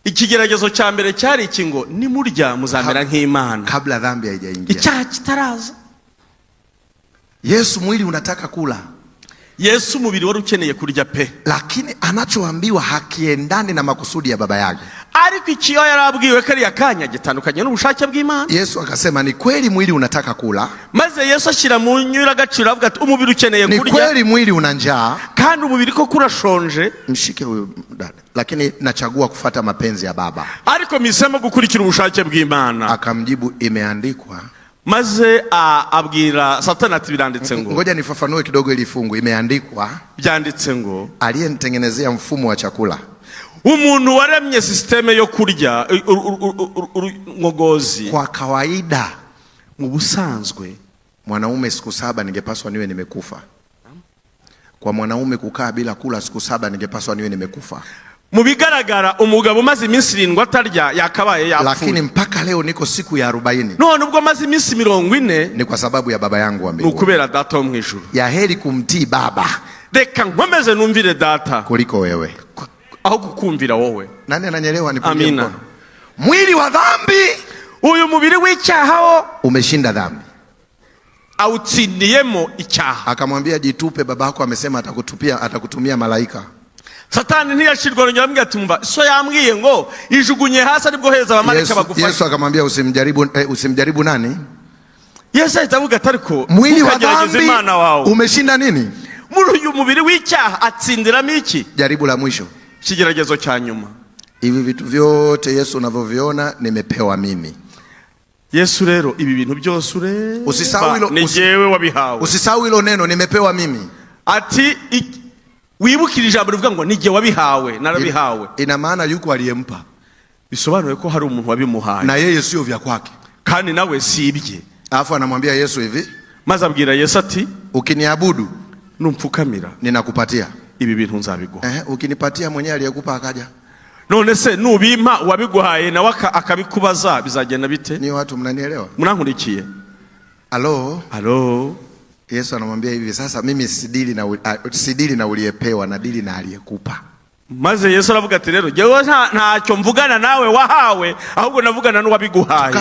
Ikigeragezo cya mbere cyari iki ngo nimurya muzamera nk'Imana. Kabla dhambi haijaingia. Icyaha kitaraza. Yesu mwili unataka kula. Yesu mubiri wari ukeneye kurya pe. Lakini anachoambiwa hakiendani na makusudi ya baba yake. Ariko ikiyo yarabwiwe kari akanya gitandukanye n'ubushake bw'Imana. Yesu akasema ni kweli mwili unataka kula. Maze Yesu ashira mu nyura gaciro avuga ati umubiri ukeneye kurya. Ni kweli mwili una njaa. Kandi umubiri ko kurashonje. Mshike huyo dada. Lakini nachagua kufuata mapenzi ya baba. Ariko misema gukurikira ubushake bw'Imana. Akamjibu imeandikwa. Maze abwira Satani ati biranditse ngo. Ngoja nifafanue kidogo ili fungu. Imeandikwa. Byanditse ngo aliyenitengenezea mfumo wa chakula. Umuntu waremye systeme yo kurya ngogozi. Kwa kawaida mu busanzwe mwanaume siku 7 ningepaswa niwe nimekufa. Kwa mwanaume kukaa bila kula siku 7 ningepaswa niwe nimekufa. Mu bigaragara umugabo maze iminsi 7 atarya yakabaye yapfuye. Lakini mpaka leo niko siku ya 40. None ubwo maze iminsi 40 ni kwa sababu ya baba yangu wa mbinguni. Ukubera Data wo mwijuru. Ya heri kumtii baba. Reka nkomeze numvire Data kuliko wewe. Aho kukumvira wowe. Nani ananyelewa nipungie Amina. Mkono. Mwili wa dhambi. Uyu mubiri w'icyaha umeshinda dhambi. Awutsindiyemo icyaha. Akamwambia jitupe, babako amesema atakutumia malaika. Satani ntiyashirwa rongera ambwira ati mva so yambwiye ngo ijugunye hasi aribwo heza abamarika bagufasha. Yesu akamwambia usimjaribu nani? Yesu ahitavuga atariko mwili wa dhambi umeshinda nini? Muri uyu mubiri w'icyaha atsindiramo iki? Jaribu la mwisho. Kigeragezo cya nyuma. Hivi vitu vyote Yesu unavyoviona nimepewa mimi. Yesu rero ibi bintu byose usisahau jewe wabihawe. Usisahau hilo neno nimepewa mimi. Ati wibukira ijambo rivuga ngo nije wabihawe narabihawe. Ina maana yuko aliyempa. Bisobanuye ko hari umuntu wabimuhaye. Na yeye sio vya kwake. Kandi nawe sibye. Alafu anamwambia Yesu hivi. Maze abwira Yesu ati ukiniabudu numpfukamira ninakupatia ibi bintu nzabiguha. Ukinipatia mwenyewe aliyekupa akaja. None se nubimpa wabiguhaye nawe akabikubaza bizagenda bite? Ni watu mnanielewa? Munankurikiye? Alo. Yesu anamwambia hivi sasa mimi sidili na uliyepewa na dili na aliyekupa. Maze Yesu aravuga ati rero jewe ntacyo mvugana nawe wahawe ahubwo navugana n'uwabiguhaye.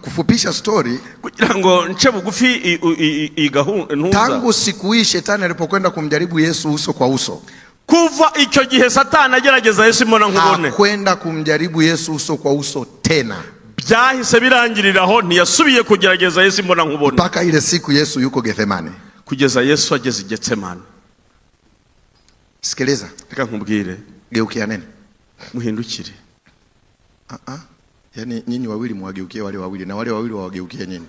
Kufupisha story kugira ngo nce bugufi igahuntuza. Tangu siku hii shetani alipokwenda kumjaribu Yesu uso kwa uso. Kuva icyo gihe Satani agerageza Yesu mbona nkubone. Hakwenda kumjaribu Yesu uso kwa uso tena. Byahise birangiriraho ntiyasubiye kugerageza Yesu mbona nkubone. Mpaka ile siku Yesu yuko Gethsemane. Kugeza Yesu ageze Gethsemane. Sikiliza. Reka nkubwire. Geukia nene. Muhindukire. Yaani nyinyi wawili mwageukie wale wawili na wale wawili wawageukie nyinyi.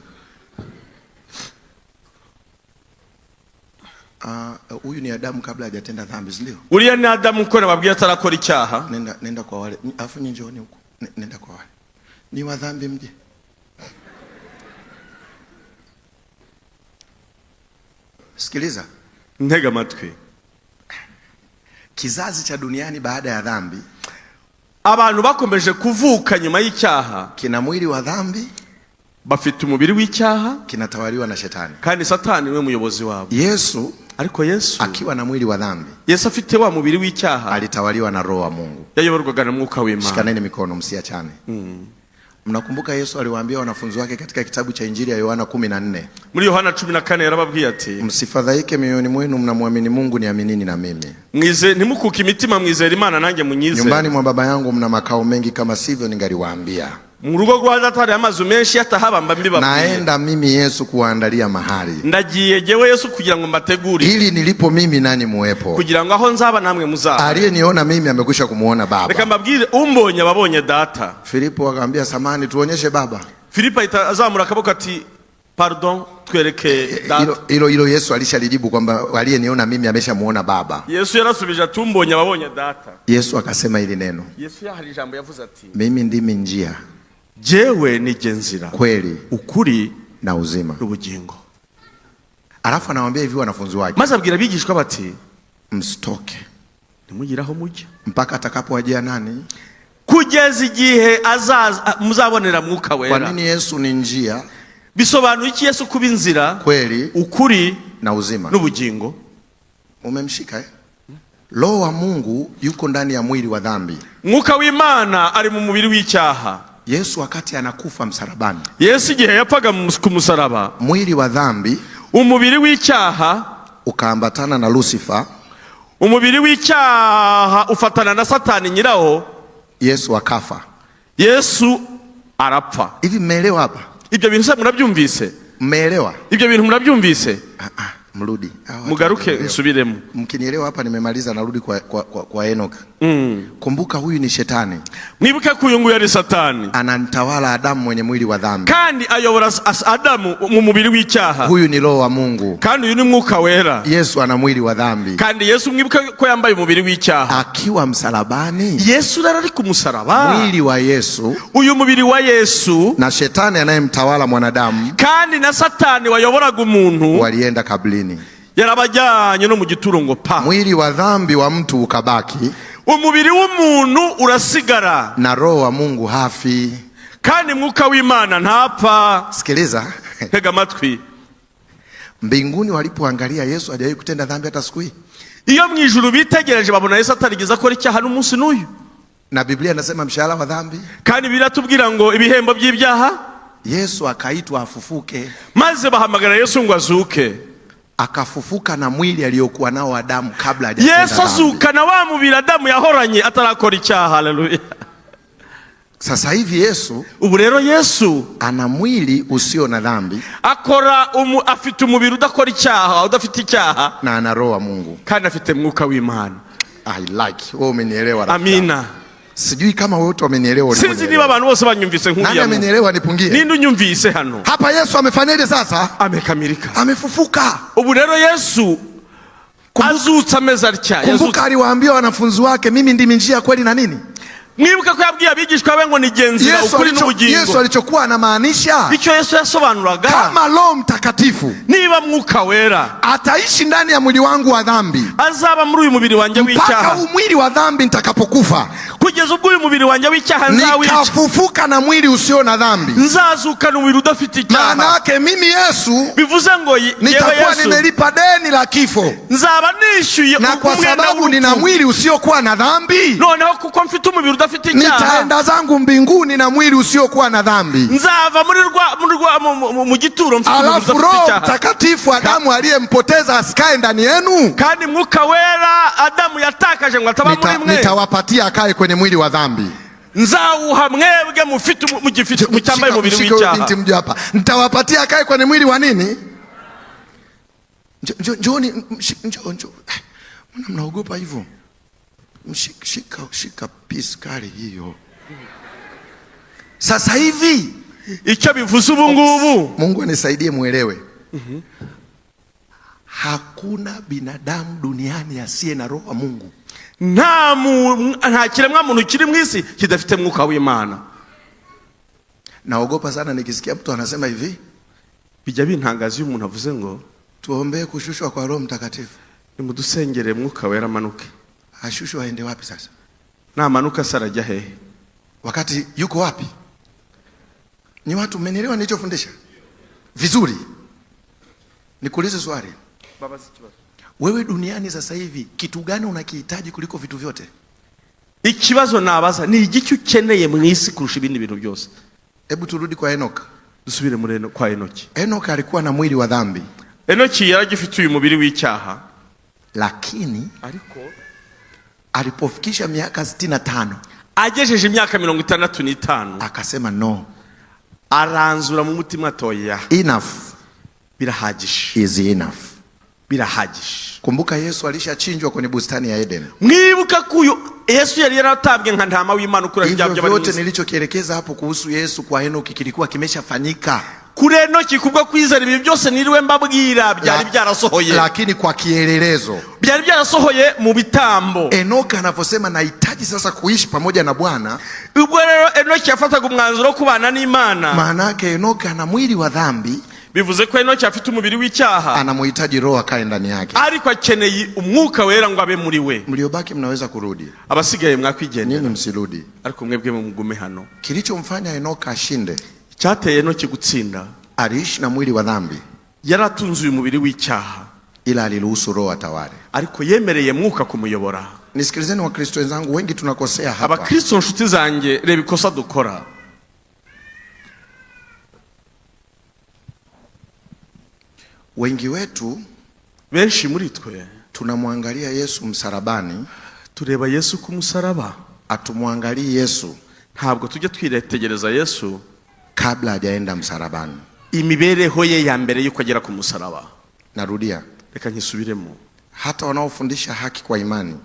Huyu ni Adamu kabla hajatenda dhambi, ndio? Uriya ni Adamu ko nababwiye atarakora icyaha. Nenda kwa wale. Afu nyinyi njooni huko. Nenda kwa wale. Ni wa dhambi mje. Sikiliza. Ntega amatwi. Kizazi cha duniani baada ya dhambi, abantu bakomeje kuvuka nyuma y'icyaha, kina mwili wa dhambi, bafite umubiri w'icyaha, kinatawaliwa na shetani. Kandi Satani we muyobozi wabo. Ariko Yesu akiwa na mwili wa dhambi, Yesu afite wa mubiri w'icyaha, alitawaliwa na roho wa Mungu. Yayoborwaga na mwuka w'Imana. Shikaneni mikono msiachane. Mnakumbuka Yesu aliwaambia wanafunzi wake katika kitabu cha Injili ya Yohana 14. Muri Yohana 14 yarababwiye ati msifadhaike mioyoni mwenu, mnamwamini Mungu niaminini na mimi. Ntimukuke imitima mwizera Imana nanjye munyizere. Nyumbani mwa baba yangu mna makao mengi, kama sivyo ningaliwaambia. mu rugo rwa data hari amazu menshi yatahaba mba mbibabwiye. Naenda mimi Yesu kuandalia mahali. Ndagiye jewe Yesu kugira ngo mbategurire. Ili nilipo mimi nani muwepo. Kugira ngo aho nzaba namwe muzaba. Aliyeniona mimi amekwisha kumuona Baba. Reka mbabwire umbonye ababonye data. Filipo akamwambia samani tuonyeshe Baba. Filipo azamura akaboko ati pardon twereke data. Hilo Yesu alishalijibu kwamba aliyeniona mimi ameshamuona Baba. Yesu yarasubije ati umbonye ababonye data. Yesu akasema hili neno. Yesu yahari jambo yavuze ati mimi ndimi njia. Jewe ni genzira. Kweli. Ukuri na uzima. Ubugingo. Alafu anawaambia hivi wanafunzi wake. Maze abwira abigishwa bati msitoke. Nimugiraho mujya. Mpaka atakapowajia nani? Kugeza igihe azaza muzabonera mwuka wera. Kwa nini Yesu ni njia? Bisobanuye iki Yesu kuba inzira? Kweli. Ukuri na uzima. N'ubugingo. Umemshika eh? Roho wa Mungu yuko ndani ya mwili wa dhambi. Mwuka w'Imana ari mu mubiri w'icyaha. Yesu wakati anakufa msalabani. Yesu igihe yapfaga ku musaraba. Mwili wa dhambi, umubiri w'icyaha ukaambatana na Lucifer. Umubiri w'icyaha ufatana na Satani nyirawo. Yesu akafa. Yesu arapfa. Hivi mmeelewa hapa? Ibyo bintu murabyumvise? Mmeelewa? Ibyo bintu murabyumvise? Mrudi. Mugaruke nsubiremo. Mkinielewa hapa nimemaliza, narudi kwa Enoch. Kumbuka huyu ni shetani. Mwibuke kuyungu yari Satani. Anamtawala Adamu mwenye mwili wa dhambi. Kandi ayobora Adamu mu mubiri w'icyaha. Huyu ni roho wa Mungu. Kandi uyu ni mwuka wera. Yesu ana mwili wa dhambi. Kandi Yesu mwibuke ko yambaye umubiri w'icyaha. Akiwa msalabani. Yesu rari ku musaraba. Mwili wa Yesu. Uyu mubiri wa Yesu. Na shetani anayemtawala mwanadamu. Kandi na Satani wayoboraga umuntu. Walienda kaburini. Yarabajyanye no mu gituro ngo pa. Mwili wa dhambi wa mtu ukabaki. Umubiri w'umuntu urasigara. Na roho wa Mungu hafi. Kandi mwuka w'Imana ntapfa. Sikiliza. Tega matwi. Mbinguni walipoangalia Yesu hajawahi kutenda dhambi hata siku hii. Iyo mu ijuru bitegereje babona Yesu atarigeza akora icyaha n'umunsi n'uyu. Na Biblia inasema mshahara wa dhambi. Kandi biratubwira ngo ibihembo by'ibyaha. Yesu akaitwa afufuke. Maze bahamagara Yesu ngo azuke. Akafufuka na mwili aliyokuwa nao Adamu kabla hajatenda dhambi. Yesu azuka na wa mubiri Adamu yahoranye atarakora icyaha. Haleluya. Sasa hivi Yesu, ubu rero Yesu ana mwili usio na dhambi. Akora afite umubiri udakora icyaha, udafite icyaha. Na ana roho wa Mungu. Kandi afite mwuka w'Imana. I like. Wewe umenielewa rafiki. Amina. Sijui kama wote wamenielewa. Sinzi niba abantu bose banyumvise nkuriya. Nani amenielewa nipungie? Ninde unyumvise hano? Hapa Yesu amefanyaje sasa? Amekamilika. Amefufuka. Ubu rero Yesu azutse ameze atya. Kumbuka aliwaambia wanafunzi wake mimi ndimi njia, kweli na nini? Mwibuke ko yabwiye abigishwa be ngo ni genzira ukuri n'ubugingo. Yesu alichokuwa anamaanisha, icyo Yesu yasobanuraga, kama Roho Mtakatifu niba mwuka wera ataishi ndani ya mwili wangu wa dhambi, azaba muri uyu mubiri wanjye w'icyaha, mpaka mwili wa dhambi nitakapokufa, kugeza ubwo uyu mubiri wanjye w'icyaha nzawica, nikafufuka na mwili usio na dhambi, nzazuka na mwili udafite icyaha. Maana yake mimi Yesu bivuze ngo nitakuwa nimelipa deni la kifo, nzaba nishyuye, na kwa sababu nina mwili usiokuwa na dhambi, noneho kuko mfite umubiri udafite icyaha, nitaenda zangu mbinguni na mwili usiokuwa na dhambi, nzava mu gituro mfite umubiri udafite icyaha. Alafu Roho Mtakatifu Adamu aliyempoteza asikae ndani yenu, kandi mwuka wera Adamu yatakaje ngo ataba muri mwe, nitawapatia akae kwenye mwili wa dhambi. Nzawuha mwebwe mufite mu cyambaye umubiri w'icyaha. Binti mjua hapa, nitawapatia akae kwenye mwili wa nini? Njoni, njoo. Mbona mnaogopa hivyo? Shika piskari hiyo. Sasa hivi icyo bivuze ubu ngubu, Mungu anisaidie muelewe. Hakuna binadamu duniani asiye na roho wa Mungu. Nta kiremwa muntu kiri mu isi kidafite mwuka w'Imana. Naogopa sana nikisikia mtu anasema hivi, bijya bintangaza umuntu avuze ngo tuombee kushushwa kwa Roho Mtakatifu. Nimudusengere mwuka wera manuke. Ashushwa aende wapi sasa? Na manuka sarajya hehe? Wakati yuko wapi? Ni watu mmenielewa nilichofundisha? Vizuri. Nikuulize swali. Baba sikibazo. Wewe duniani sasa hivi kitu gani unakihitaji kuliko vitu vyote? Ikibazo nabaza ni igiki ukeneye mu isi kurusha ibindi bintu byose? Hebu turudi kwa Enoch. Dusubire muri kwa Enoch. Enoch alikuwa na mwili wa dhambi. Enoch yaragifite uyu mubiri w'icyaha. Lakini ariko alipofikisha miaka 65 agejeje imyaka 65 akasema no, aranzura mu mutima atoya, enough birahagije, is enough. birahagije. Kumbuka Yesu alishachinjwa kwenye bustani ya Eden. Mwibuka kuyo Yesu yari yaratabwe nka ntama w'Imana ukura ibyaha Hivyo vyote nilichokielekeza hapo kuhusu Yesu kwa Henoki kilikuwa kimeshafanyika. Kuri Henoki kubwo kwizera ibi byose niriwe mbabwira byari byarasohoye, lakini kwa kielelezo byari byarasohoye mu bitambo. Enoki anaposema nahitaji sasa kuishi pamoja na Bwana, ubwo rero Enoki yafataga umwanzuro kubana n'Imana. Maana yake Enoki ana mwili wa dhambi, bivuze ko Enoki afite umubiri w'icyaha, anamhitaji Roho akae ndani yake, ariko akeneye umwuka wera ngo abe muri we. Mliobaki mnaweza kurudi, abasigaye mwakwigendera, nini msirudi, ariko mwebwe mugume hano. Kilichomfanya Enoki ashinde, cyateye Enoki gutsinda, aliishi na mwili wa dhambi, yaratunze uyu mubiri w'icyaha, ila aliruhusu Roho atawale, ariko yemereye mwuka kumuyobora. Nisikilizeni wa Kristo wenzangu, wengi tunakosea hapa. Abakristo nshuti zanjye, reba ikosa dukora. Wengi wetu, benshi muri twe, tunamwangalia Yesu msalabani, tureba Yesu ku musaraba, atumwangalie Yesu, ntabwo tujye twiretegereza Yesu kabla hajaenda msalabani, imibereho ye ya mbere yuko agera ku musaraba. Narudia, reka nkisubiremo, hata wanaofundisha haki kwa imani,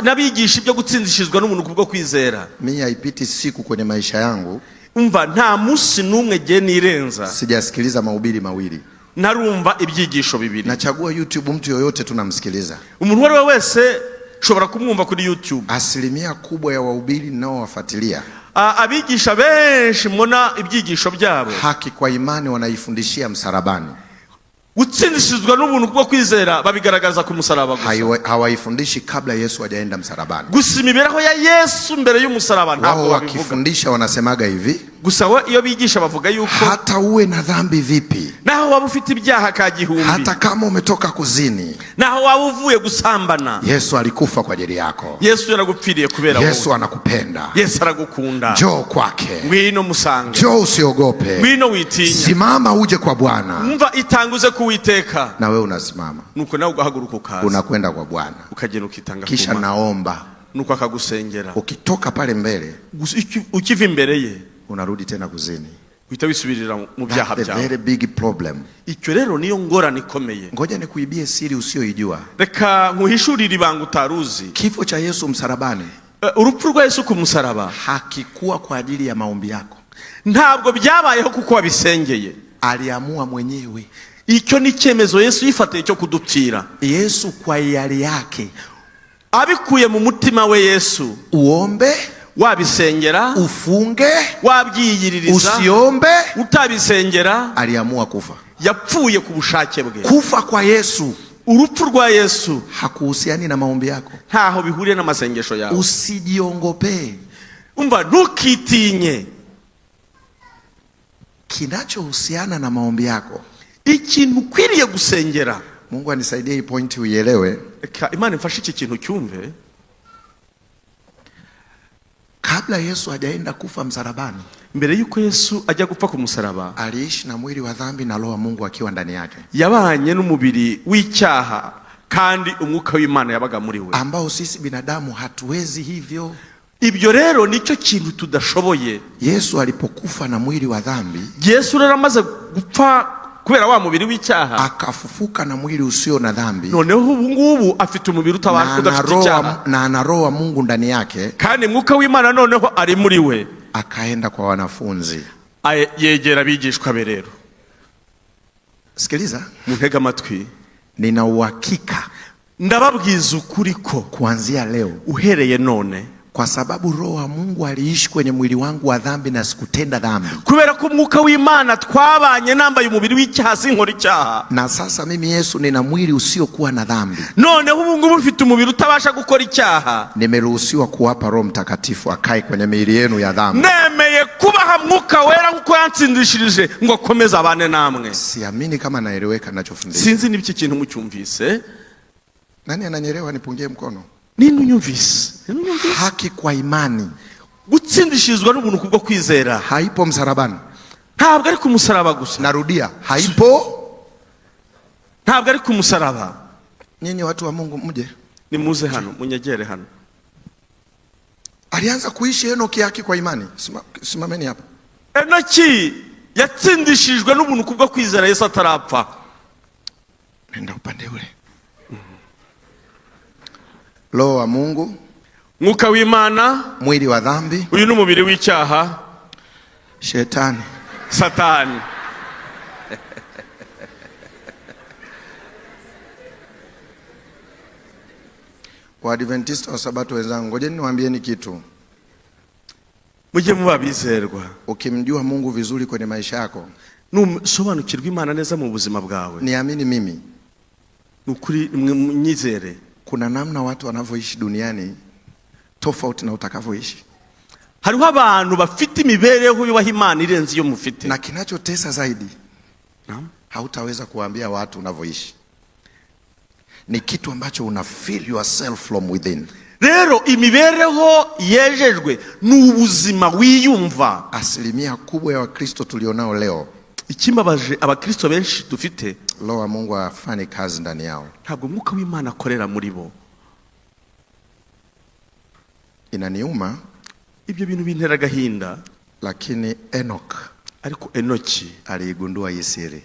nabigisha ibyo gutsindishizwa n'umuntu kubwo kwizera, mimi haipiti siku kwenye maisha yangu, umva nta musi numwe je nirenza sijasikiliza mahubiri mawili, narumva ibyigisho bibiri. Nachagua YouTube, mtu yoyote tunamsikiliza, umuntu wari wese shobora kumwumva kuri YouTube. Asilimia kubwa ya wahubiri nao wafuatilia, abigisha benshi mbona ibyigisho byabo haki kwa imani wanaifundishia msalabani, gutsindishizwa n'ubuntu kubwo kwizera babigaragaza ku musaraba gusa, hawaifundishi kabla Yesu hajaenda msalabani. Gusa imibereho ya Yesu mbere y'umusaraba ntabwo babivuga. Wakifundisha wanasemaga hivi, gusa iyo bigisha bavuga yuko hata uwe na dhambi vipi, naho waba ufite ibyaha ka gihumbi, hata kama umetoka kuzini, naho waba uvuye gusambana, Yesu alikufa kwa ajili yako, Yesu yaragupfiriye kubera wowe, Yesu anakupenda, Yesu aragukunda, njoo kwake, ngwino musange, njoo usiogope, ngwino witinya, simama uje kwa Bwana. Umva itanguze kuwiteka, na wewe unasimama, nuko nawe ugahaguruka ukaza, unakwenda kwa Bwana, ukagenda ukitanga, kisha naomba, nuko akagusengera. Ukitoka pale mbele, ukiva imbere ye, unarudi tena kuzini, uhita wisubirira mu byaha byawe. That's a very big problem. Icyo rero niyo ngorane ikomeye. Ngoja nikuibie siri usioijua, reka nkuhishurire ibanga utaruzi. Kifo cha Yesu msalabani, urupfu rwa Yesu ku musaraba, hakikuwa kwa ajili ya maombi yako, ntabwo byabayeho kuko wabisengeye, aliamua mwenyewe. Icyo ni cyemezo Yesu yifatiye cyo kudupfira. Yesu kwa hiari yake, abikuye mu mutima we, Yesu uombe, wabisengera, ufunge, wabyiyiririza, usiombe, utabisengera, aliamua kufa. Yapfuye ku bushake bwe. Kufa kwa Yesu, urupfu rwa Yesu hakuhusiani na maombi yako, ntaho bihuriye n'amasengesho yawe. Usijiongope, umva ntukitinye. Kinachohusiana na maombi yako, ikintu ukwiriye gusengera. Mungu anisaidie hii point uielewe. Imana imfashe iki kintu cyumve. Kabla Yesu hajaenda kufa msalabani, mbere yuko Yesu ajya gupfa ku musaraba, aliishi na mwili wa dhambi na roho wa Mungu akiwa ndani yake, yabanye n'umubiri w'icyaha kandi umwuka w'Imana yabaga muri we, ambao sisi binadamu hatuwezi hivyo. Ibyo rero nicyo kintu tudashoboye. Yesu alipokufa na mwili wa dhambi, Yesu rero amaze gupfa kubera wa mubiri w'icyaha, akafufuka na mwili usio na dhambi, noneho ubu ngubu afite umubiri udafite icyaha, na ana roho wa Mungu ndani yake, kandi mwuka w'Imana noneho ari muri we. Akaenda kwa wanafunzi, yegera abigishwa be. Rero sikiliza, muntega amatwi, nina uhakika, ndababwiza ukuri ko kuanzia leo, uhereye none, kwa sababu roho wa Mungu aliishi kwenye mwili wangu wa dhambi na sikutenda dhambi, kubera ko umwuka w'Imana twabanye nambaye umubiri w'icyaha sinkora icyaha, na sasa mimi Yesu nina mwili usiokuwa na dhambi, noneho ubu ngubu mfite umubiri utabasha gukora icyaha, nimeruhusiwa kuwapa Roho Mtakatifu akae kwenye miili yenu ya dhambi. Nemeye kubaha mwuka wera nkuko yansindishirije ngo akomeze abane namwe. Siamini kama naeleweka ninachofundisha. Sinzi niba iki kintu mucyumvise. Nani ananielewa? Nipungie mkono. Nini unyumvise? Haki kwa imani, gutsindishizwa n'ubuntu kubwo kwizera, haipo msalabani. Ntabwo ari ku musaraba gusa. Narudia, haipo, ntabwo ari ku musaraba. Nyinyi watu wa Mungu mje, nimuze hano, munyegere hano. alianza kuishi Enoki yake kwa imani. Simameni hapa. Enoki yatsindishijwe n'ubuntu kubwo kwizera Yesu atarapfa. Nenda upande ule. Roho wa Mungu, mwuka w'Imana, mwili wa dhambi, uyu n'umubiri w'icyaha, shetani, Satani. Waadventista wa Sabato wenzangu, ngojeni niwaambieni kitu. Mujye muba bizerwa. Ukimjua Mungu vizuri kwenye maisha yako, nusobanukirwa Imana neza mu buzima bwawe, niamini mimi, nukuri mnyizere, kuna namna watu wanavyoishi duniani tofauti na utakavyoishi. Hariho abantu bafite imibereho y'uwaha Imana irenze iyo mufite. Na kinachotesa zaidi, hautaweza kuambia watu unavyoishi. Ni kitu ambacho una feel yourself from within. Rero imibereho yejejwe n'ubuzima wiyumva. Asilimia kubwa ya Wakristo tulionao leo, ikimbabaje abakristo benshi dufite, Roho wa Mungu afanye kazi ndani yao. Ntabwo mwuka w'Imana akorera muri bo. Inaniuma, ibyo bintu bintera agahinda, lakini ariko Enoki aligundua hii siri.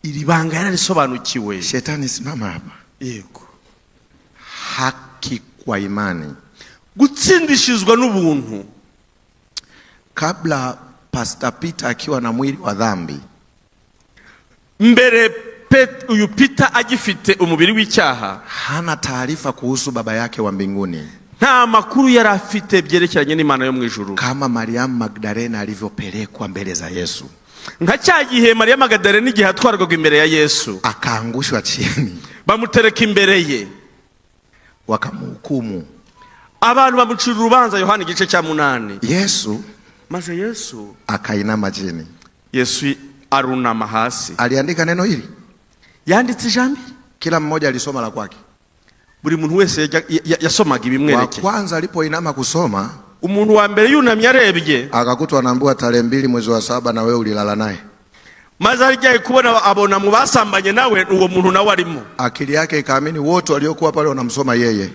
Iri banga yararisobanukiwe. Shetani, simama hapa. Yego. Haki kwa imani, gutsindishizwa n'ubuntu. Kabla Pastor Peter akiwa na mwili wa dhambi, mbere uyu Peter agifite umubiri w'icyaha, hana taarifa kuhusu baba yake wa mbinguni. Nta makuru yari afite byerekeranye n'Imana yo mu ijuru. Kama Mariamu Magdalena alivyopelekwa mbele za Yesu. Nka cyagihe Mariya Magdalena igihe atwarwaga imbere ya Yesu, akaangushwa chini, bamutereka imbere ye, wakamhukumu, abantu bamucira urubanza. Yohana igice cya 8. Yesu, maze Yesu akainama chini. Yesu arunama hasi. Aliandika neno hili, yanditse ijambo, kila mmoja alisoma la kwake. Buri muntu wese yasomaga ibimwereke. Wa kwanza alipoinama kusoma, umuntu wa mbere yunamye arebye, akakutwa anaambiwa tarehe 2 mwezi wa 7 na wewe ulilala naye. Maze agiye kubona abona mu basambanye nawe uwo muntu nawe arimo. Akili yake ikaamini wote waliokuwa pale wanamsoma yeye.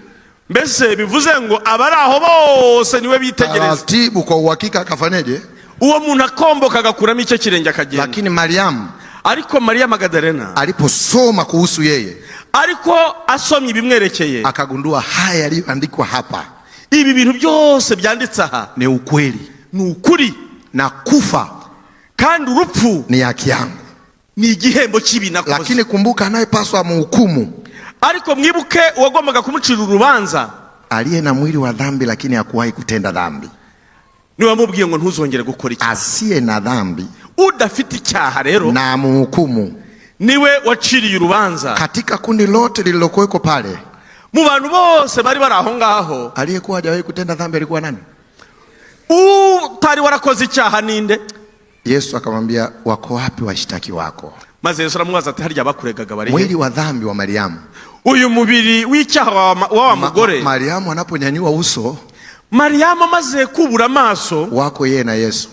Mbese bivuze ngo abari aho bose niwe bitegereza. Taratibu kwa uhakika akafanyaje? Uwo muntu akomboka agakuramo icyo kirenge akagenda. Lakini Mariamu, ariko Mariya Magdalena aliposoma kuhusu yeye, ariko asomye ibimwerekeye, akagundua haya yaliyoandikwa hapa, ibi bintu byose byanditse aha ni ukweli, ni ukuri, na kufa kandi urupfu ni haki yangu, ni igihembo kibi nakoze. Lakini kumbuka, anayepaswa amhukumu, ariko mwibuke uwagombaga kumucira urubanza, aliye na mwili wa dhambi lakini hakuwahi kutenda dhambi. Niwe amubwiye ngo ntuzongere gukora icyaha. Asiye na dhambi, udafite icyaha rero, na amhukumu, niwe waciriye urubanza. Katika kundi lote lililokuweko pale, mu bantu bose bari bari aho ngaho, aliyekuwa hajawahi kutenda dhambi alikuwa nani? Utari warakoze icyaha ninde? Yesu akamwambia, wako wapi washtaki wako? Maze Yesu aramubaza ati, harya bakuregaga bari he? Mwili wa dhambi wa Mariamu, uyu mubiri w'icyaha wa mugore. Mariamu anaponyanyua uso, Mariamu amaze kubura amaso, wako yeye na Yesu,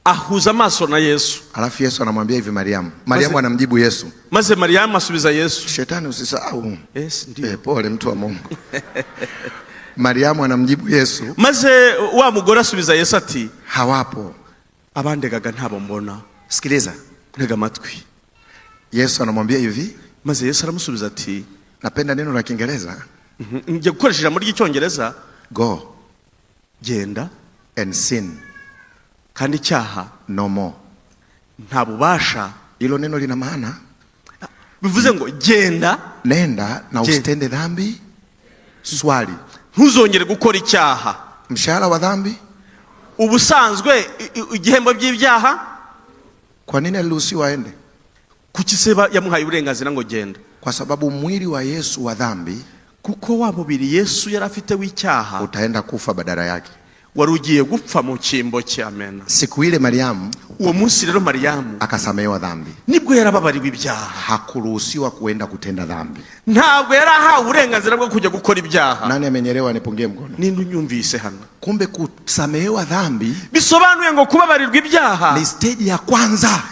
ahuza amaso na Yesu. Alafu Yesu anamwambia hivi Mariamu. Mariamu anamjibu Yesu. Maze Mariamu asubiza Yesu, shetani usisahau. Yes, ndio. Pole mtu wa Mungu. Mariamu anamjibu Yesu. Maze wa mugore asubiza Yesu ati, hawapo. Abandegaga ntabo mbona. Sikiliza, ntega amatwi. Yesu anamwambia hivi. Maze Yesu aramusubiza ati, napenda neno la Kiingereza. Ngiye gukoresha ijambo ry'Icyongereza. Go, genda, and sin, kandi icyaha no more. Nta bubasha. Hilo neno lina maana, bivuze ngo genda, nenda na usitende dhambi. Swali, ntuzongere gukora icyaha. Mshahara wa dhambi, ubusanzwe igihembo by'ibyaha. Kwa nini aliruhusiwa aende? Kuki seba yamuhaye uburenganzira ngo genda? Kwa sababu mwili wa Yesu wa dhambi, kuko wa mubiri Yesu yari afite w'icyaha, utaenda kufa badala yake. Wari ugiye gupfa mu cyimbo cye. Amen. Siku ile Mariamu, uwo munsi rero Mariamu akasamehewa dhambi. Nibwo yarababariwe ibyaha. Hakuruhusiwa kuenda kutenda dhambi. Ntabwo yarahawe uburenganzira bwo kujya gukora ibyaha. Nani amenyelewa? Nipungie mkono. Ninde unyumvise hano? Kumbe kusamehewa dhambi bisobanuye ngo kubabarirwa ibyaha ni stage ya kwanza.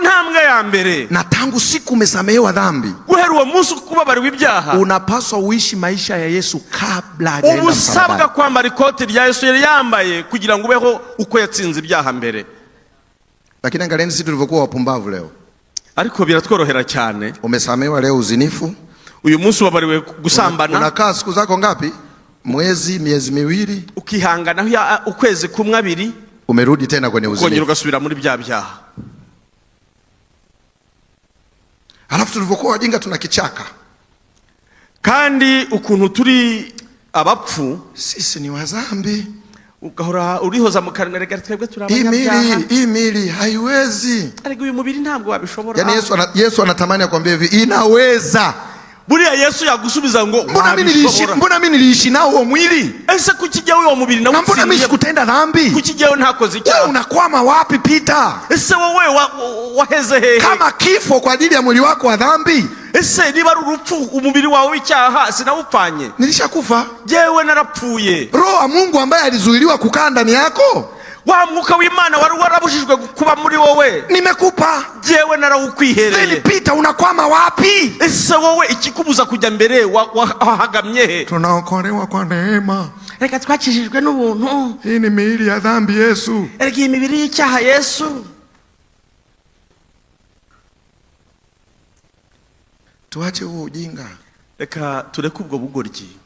ntambwe ya mbere. Na tangu siku umesamehewa dhambi, guhera uwo munsi kubabariwe ibyaha, unapaswa uishi maisha ya Yesu kabla hajaenda msalabani. Ubusabwa kwambara ikoti rya Yesu yari yambaye kugira ngo ubeho uko yatsinze ibyaha mbere. Lakini angalieni sisi tulivyokuwa wapumbavu leo. Ariko biratworohera cyane. Umesamehewa leo uzinifu, uyu munsi wabariwe gusambana. Unakaa siku zako ngapi? Mwezi, miezi miwili, ukihangana ukwezi kumwe abiri, umerudi tena kwenye uzinifu, ukongera ugasubira muri bya byaha. Halafu tulivyokuwa wajinga tunakichaka. Kandi ukuntu turi abapfu, sisi ni wazambi, ugahora urihoza mu kanwa rega twebwe turabanyabyaha. Imili haiwezi. Ariko uyu mubiri ntabwo wabishobora. Yani Yesu anatamani akwambie hivi, inaweza. Buriya Yesu yagusubiza ngo mbona mimi niliishi nao huo mwili? Ese kukijya uwo mubiri na mbona mimi sikutenda dhambi? Kukijya ntakoze icyaha. Wewe unakwama wapi Peter? Ese wowe waheze hehe? Kama kifo kwa ajili ya mwili wako wa dhambi, ese niba ari urupfu umubiri wawe w'icyaha sinawupfanye. Nilishakufa. Jewe narapfuye. Roho wa Mungu ambaye alizuiliwa kukaa ndani yako, wa mwuka w'Imana wari warabujijwe kuba muri wowe, nimekupa. Jewe narawukwihereye. Then Peter unakwama wapi? Ese wowe ikikubuza kujya mbere wahagamye he? Tunaokolewa kwa neema. Reka twakijijwe n'ubuntu. Hii ni miili ya dhambi Yesu. Reka imibiri y'icyaha Yesu. Tuache huo ujinga. Reka tureke ubwo bugoryi.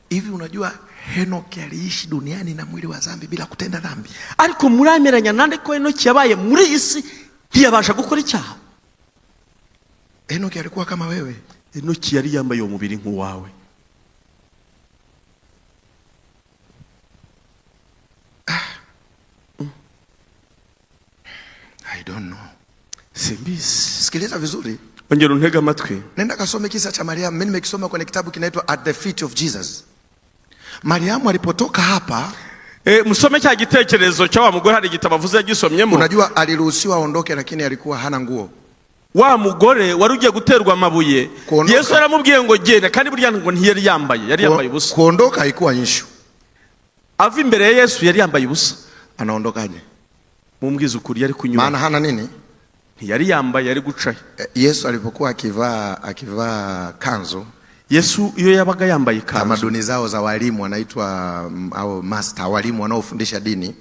Hivi unajua Henoki aliishi duniani na mwili wa dhambi bila kutenda dhambi. Ariko murameranya nande ko Henoki yabaye muri isi ntiyabasha gukora icyaha? Henoki alikuwa kama wewe. Henoki yari yambaye umubiri nk'uwawe. I don't know. Simbisi. Sikiliza vizuri. Ongera untega amatwi. Nenda kasome kisa cha Mariamu. Mimi nimekisoma kwenye kitabu kinaitwa At the Feet of Jesus. Mariamu alipotoka hapa, musome cya gitekerezo cya wa mugore hari igitabo avuze yagisomyemo. Unajua aliruhusiwa aondoke lakini alikuwa hana nguo. Wa mugore wari ugiye guterwa amabuye, Yesu yaramubwiye ngo genda, kandi burya ngo ntiyari yambaye, yari yambaye ubusa. Kuondoka haikuwa issue. Ava imbere ya Yesu yari yambaye ubusa. Anaondokaje? Mumbwiza ukuri yari kunyura. Maana hana nini? Yari yambaye, yari gucaye. Yesu alipokuwa akivaa kanzu, Yesu iyo yabaga yambaye kanzu, tamaduni zao za walimu wanaitwa au master, walimu wanaofundisha dini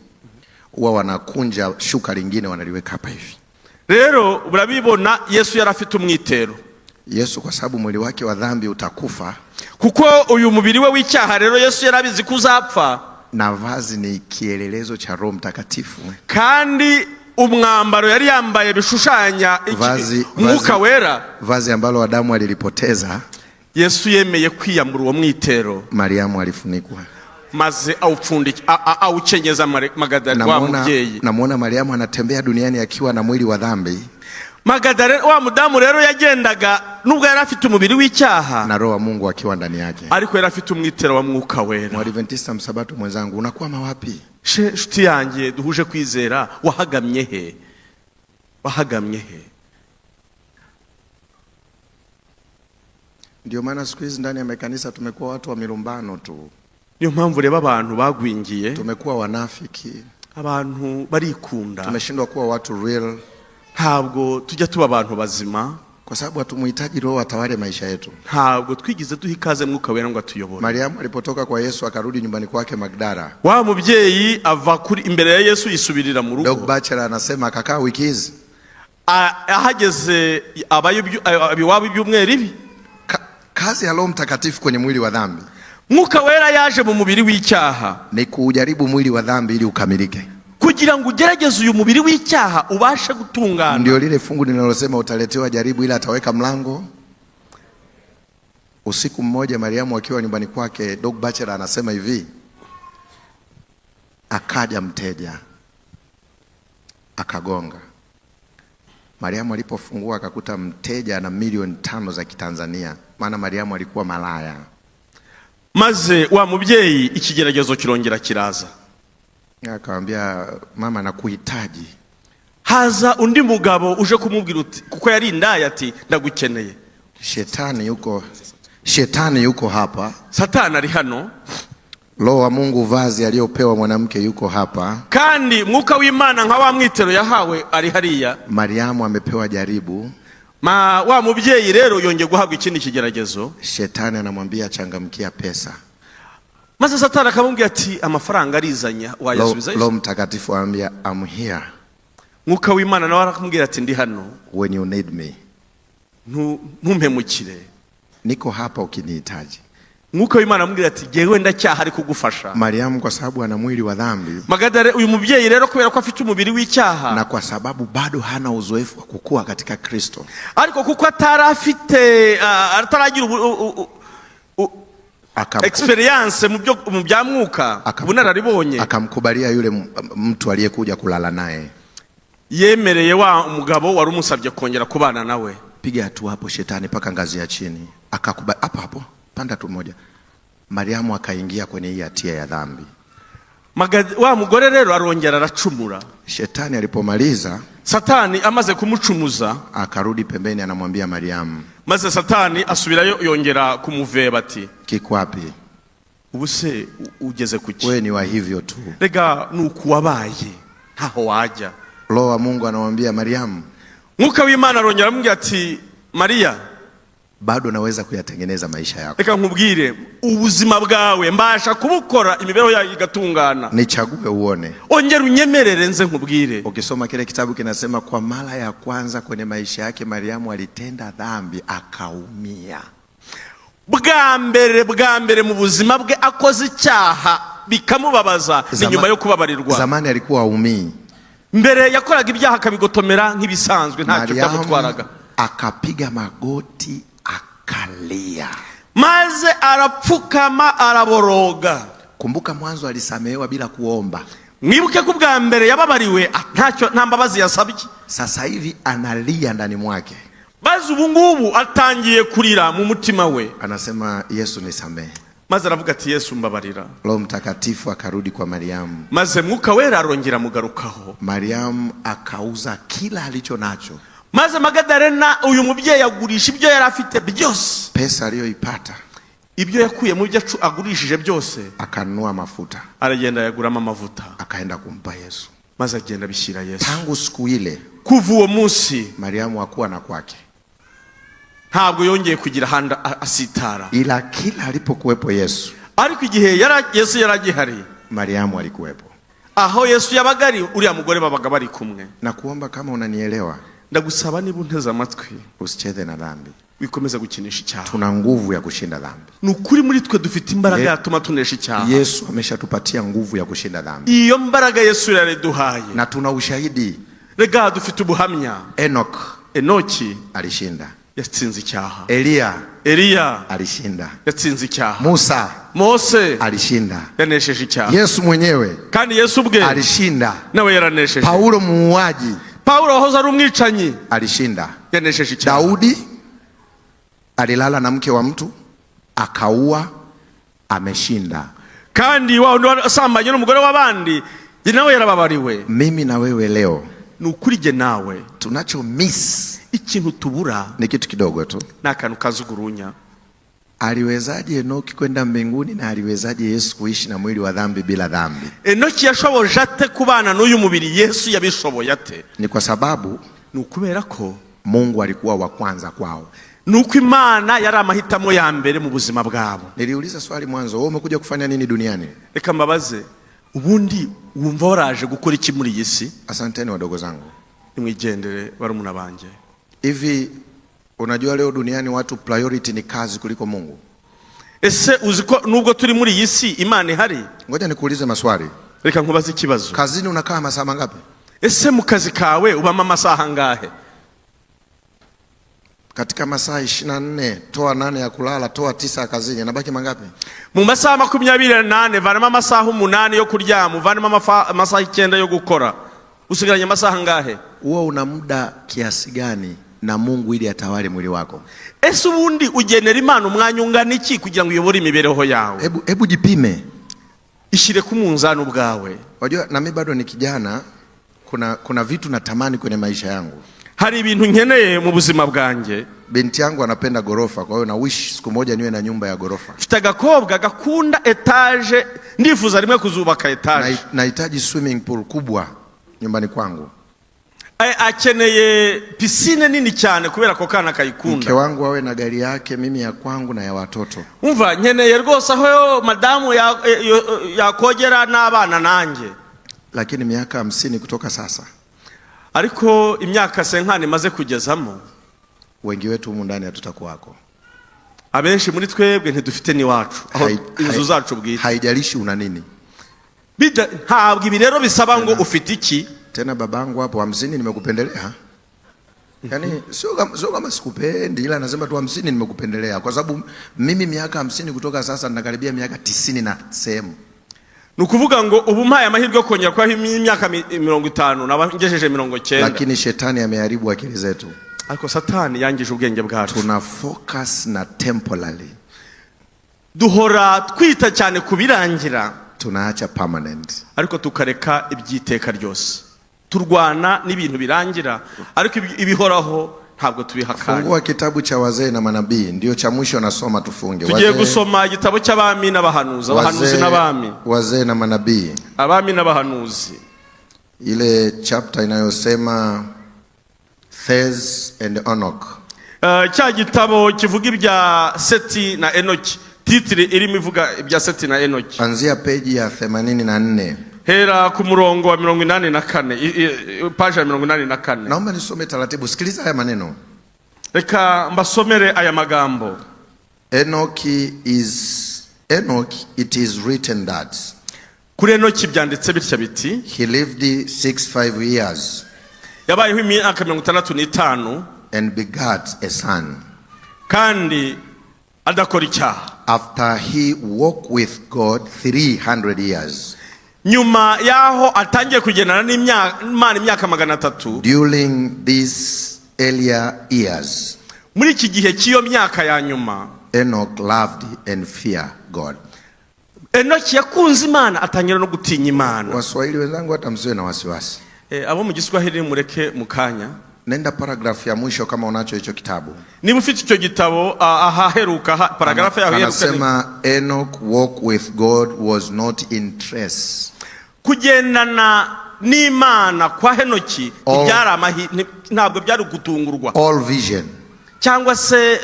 huwa wanakunja shuka lingine wanaliweka hapa hivi. Rero urabibona Yesu yarafite umwitero. Yesu kwa sababu mwili wake wa dhambi utakufa, kuko uyu mubiri we w'icyaha, rero Yesu yarabizi kuzapfa. Na vazi ni kielelezo cha Roho Mtakatifu. Kandi umwambaro yari yambaye bishushanya Mwuka Wera. Vazi ambalo Adamu alilipoteza, Yesu yemeye kwiyambura uwo mwitero. Mariamu alifunikwa. Maze awukenyeza Magadalena wa mubyeyi. Namuona Mariamu anatembea duniani akiwa na mwili wa dhambi. Magadalena wa mudamu rero yagendaga nubwo yari afite umubiri w'icyaha, na Roho wa Mungu akiwa ndani yake. Ariko yari afite umwitero wa Mwuka Wera. Mwadventista msabato mwenzangu, unakwama wapi? Shuti yanjye duhuje kwizera, wahagamye he? Wahagamye he? Ndio maana siku hizi ndani ya makanisa tumekuwa watu wa milumbano tu. Niyo mpamvu reba abantu bagwingiye. Tumekuwa wanafiki. Abantu barikunda. Tumeshindwa kuwa watu real. Ntabwo tujya tuba abantu bazima. Kwa sababu hatumuhitaji Roho atawale maisha yetu. Ntabwo twigize duhikaze Mwuka Wera ngo atuyobore. Mariamu alipotoka kwa Yesu akarudi nyumbani kwake Magdala. Wa mubyeyi ava kuri imbere ya Yesu yisubirira mu rugo. Doug Batchelor anasema akakaa wiki hizi. Ahageze abiwabo ibyumweru ibi. Kazi ya Roho Mtakatifu kwenye mwili wa dhambi, Mwuka Wera yaje mu mubiri w'icyaha, ni kujaribu mwili wa dhambi ili ukamilike, kugira ngo ugerageze uyu mubiri w'icyaha ubashe gutungana. Ndio lile fungu linalosema utaletewa jaribu ila ataweka mlango. Usiku mmoja Mariamu akiwa nyumbani kwake, Doug Batchelor anasema hivi, akaja mteja akagonga. Mariamu alipofungua akakuta mteja na milioni 5 za Kitanzania, maana Mariamu alikuwa malaya. Maze wa mubyeyi ikigeragezo kirongera kiraza. Akamwambia, mama nakuhitaji. Haza undi mugabo uje kumubwira uti, kuko yari indaya, ati ndagukeneye. Shetani yuko hapa. Satani ari hano. Roho wa Mungu vazi aliyopewa mwanamke yuko hapa. kandi mwuka w'Imana nka wa mwitero yahawe ari hariya. Mariamu amepewa jaribu. Wa mubyeyi rero yongeye guhabwa ikindi kigeragezo. Shetani anamwambia changamkia pesa. Maze Satani akamubwira ati amafaranga arizanya wayasubiza. Roho Mtakatifu anambia I'm here. Mwuka w'Imana nawe akamubwira ati ndi hano when you need me. Ntumpemukire, niko hapa ukinihitaji. Mwuka w'Imana amubwira ati jewe ndacyaha ari kugufasha. Mariamu kwa sababu ana mwili wa dhambi, Magadare uyu mubyeyi rero kubera ko afite umubiri w'icyaha, na kwa sababu bado hana uzoefu wa kukua katika Kristo, ariko kuko atarafite ataragira experience mu bya mwuka, bunararibonye, akamkubalia yule mtu aliyekuja kulala naye. Yemereye wa umugabo wari umusabye kongera kubana nawe. Piga hatua hapo shetani paka ngazi ya chini. Akakubali hapo panda tu moja. Mariamu akaingia kwenye hii hatia ya dhambi. Wa mugore rero arongera aracumura. Shetani alipomaliza, Satani amaze kumucumuza, akarudi pembeni anamwambia Mariamu. Maze Satani asubirayo yongera kumuveba ati, kiko wapi? Ubuse ugeze kuki? Wewe ni wa hivyo tu. Rega nukuwabaye ntaho wajya. Roho wa Mungu anamwambia Mariamu. Mwuka w'Imana arongera amubwira ati, Maria, bado naweza kuyatengeneza maisha yako. Reka nkubwire ubuzima bwawe mbasha kubukora imibereho yawe igatungana. Nichague uone. Ongera unyemerere nze nkubwire. Ukisoma kile kitabu kinasema kwa mara ya kwanza kwenye maisha yake Mariamu alitenda dhambi akaumia. Bwa mbere mu buzima bwe akoze icyaha bikamubabaza ni nyuma yo kubabarirwa. Zamani alikuwa aumii. Mbere yakoraga ibyaha akabigotomera nk'ibisanzwe ntacyo byamutwaraga. Akapiga magoti akalia. Maze arapfukama araboroga. Kumbuka mwanzo alisamehewa bila kuomba. Mwibuke ko bwa mbere yababariwe ntacyo nta mbabazi yasabye. Sasa hivi analia ndani mwake. Bazi ubu ngubu atangiye kurira mu mutima we. Anasema Yesu nisamehe. Maze aravuga ati Yesu mbabarira. Roho Mtakatifu akarudi kwa Mariamu. Maze Mwuka Wera arongera mugarukaho. Mariamu akauza kila alicho nacho. Maze Magadarena uyu mubyeyi agurisha ibyo yari afite byose. Pesa aliyoipata, ibyo yakuye mu byo agurishije byose, akanunua mafuta. Aragenda yaguramo amavuta. Akaenda kumpa Yesu. Maze agenda bishyira Yesu. Tangu siku ile, kuva uwo munsi, Mariamu hakuwa na kwake. Ntabwo yongeye kugira handa asitara. Ila kila alipokuwepo Yesu, ariko igihe Yesu yaragihari, Mariamu alikuwepo. Aho Yesu yabagari uriya mugore babaga bari kumwe. Na kuomba kama unanielewa, ndagusaba niba unteze amatwi, usicheze na dhambi. Wikomeza gukinisha icyaha. Tuna nguvu ya kushinda dhambi. Nukuri muri twe dufite imbaraga yatuma tunesha icyaha. Yesu ameshatupatia nguvu ya kushinda dhambi. Iyo mbaraga Yesu yaraduhaye. Na tuna ushahidi. Rega dufite ubuhamya. Enoki alishinda. Yatsinze icyaha. Eliya alishinda. Yatsinze icyaha. Mose alishinda. Yanesheje icyaha. Yesu mwenyewe kandi Yesu bwe alishinda. Nawe yaranesheje. Paulo muuaji, Paulo wahoze ari umwicanyi, alishinda. Yanesheje icyaha. Daudi alilala na mke wa mtu akaua, ameshinda. Kandi wao ndo sambanye n'umugore w'abandi, nawe yarababariwe. Mimi na wewe leo nukurije nawe tunacho miss ikintu tubura ni kitu kidogo tu, n'akantu kazugurunya. Aliwezaje Enoki kwenda mbinguni na aliwezaje Yesu kuishi na mwili wa dhambi bila dhambi? Enoki yashoboje ate kubana n'uyu mubiri Yesu yabishoboye ate? Ni kwa sababu nukubera ko Mungu alikuwa wa kwanza kwao. Nuko Imana yari amahitamo ya mbere mu buzima bwabo. Niliuliza swali mwanzo, wewe umekuja kufanya nini duniani? Reka mbabaze, ubundi wumva waraje gukora iki muri iyi si? Asanteni wadogo zangu. Nimwigendere barumuna banje. Hivi unajua leo duniani watu priority ni kazi kuliko Mungu? Ese uziko nubwo turi muri iyi si Imana ihari? Ngoja nikuulize maswali. Reka nkubaze ikibazo. Kazini unakaa masaa mangapi? Ese mu kazi kawe ubama masaha ngahe? Katika masaa 24 toa 8 ya kulala, toa 9 ya kazini, yanabaki mangapi? Mu masaha 28 vanama masaha 8 yo kuryama, vanama masaha 9 yo gukora. Usigaranye masaha ngahe? Uwe una muda kiasi gani na Mungu ili atawale mwili wako? Ese ubundi ugenera Imana umwanya ungana iki kugira ngo uyobore imibereho yawe? Hebu jipime. Ishire ku munzani ubwawe. Unajua na mimi bado ni kijana, kuna vitu natamani kwenye maisha yangu. hari ibintu nkeneye mu buzima bwanjye. Binti yangu anapenda gorofa, kwa hiyo na wish siku moja niwe na nyumba ya gorofa. Mfite agakobwa gakunda etage, ndifuza rimwe kuzubaka etage. Nahitaji swimming pool kubwa nyumbani kwangu. Akeneye piscine nini cyane kubera ko kana kayikunda. Mke wangu awe na gari yake, mimi ya kwangu na ya watoto. Umva nkeneye rwose aho madamu yakogera n'abana nanjye. Lakini miaka 50 kutoka sasa, ariko imyaka senkani maze kugezamo, wengi wetu humu ndani hatutakuwako. Abenshi muri twebwe ntidufite ni wacu aho inzu zacu bwite. Haijalishi una nini. Ntabwo ibi rero bisaba ngo ufite iki. Tena babangu hapo 50 nimekupendelea. Yaani sio kama sikupendi, ila nasema tu 50 nimekupendelea kwa sababu mimi miaka 50 kutoka sasa ninakaribia miaka 90 na sehemu. Nukuvuga ngo ubu mpaye amahirwe yo kongera kwa imyaka 50 nabangejeje 90. Lakini shetani ameharibu akili zetu. Ariko satani yangije ubwenge bwacu. Tuna focus na temporary. Duhora twita cyane kubirangira, tunaacha permanent. Ariko tukareka ibyiteka ryose. Turwana n'ibintu birangira, ariko ibihoraho ntabwo tubihakana. Fungua kitabu cha wazee na manabii, ndio cha mwisho nasoma tufunge. Tugiye gusoma igitabo cy'abami n'abahanuzi, abahanuzi n'abami. Wazee na manabii, abami n'abahanuzi. Ile chapter inayosema Thez and Enoch. Cya gitabo kivuga ibya Seti na Enoki. Titre irimo ivuga ibya Seti na Enoki. Anzia peji ya 84. Hera ku murongo wa 84, page ya 84. Naomba nisome taratibu, sikiliza haya maneno. Reka mbasomere aya magambo. Enoch, it is written that. Kuri Enoki byanditse bitya biti. He lived 65 years. Yabayeho imyaka 65 and begat a son. Kandi adakora icyaha. After he walked with God 300 years. Nyuma yaho atangiye kugendana n'Imana imyaka 300. During these earlier years, muri iki gihe cy'iyo myaka ya nyuma, Enoch loved and feared God. Enoki yakunze Imana, atangira no gutinya Imana. Waswahili wenzangu hata msiwe na wasiwasi. Abo mu Giswahili mureke mukanya. Nenda paragraph ya mwisho kama unacho hicho kitabu. Niba ufite icyo gitabo ahaheruka paragraph ya heruka. Anasema Enoch walk with God was not in trace. Kugendana n'Imana kwa Henoki ntabwo byari gutungurwa. All vision. Cyangwa se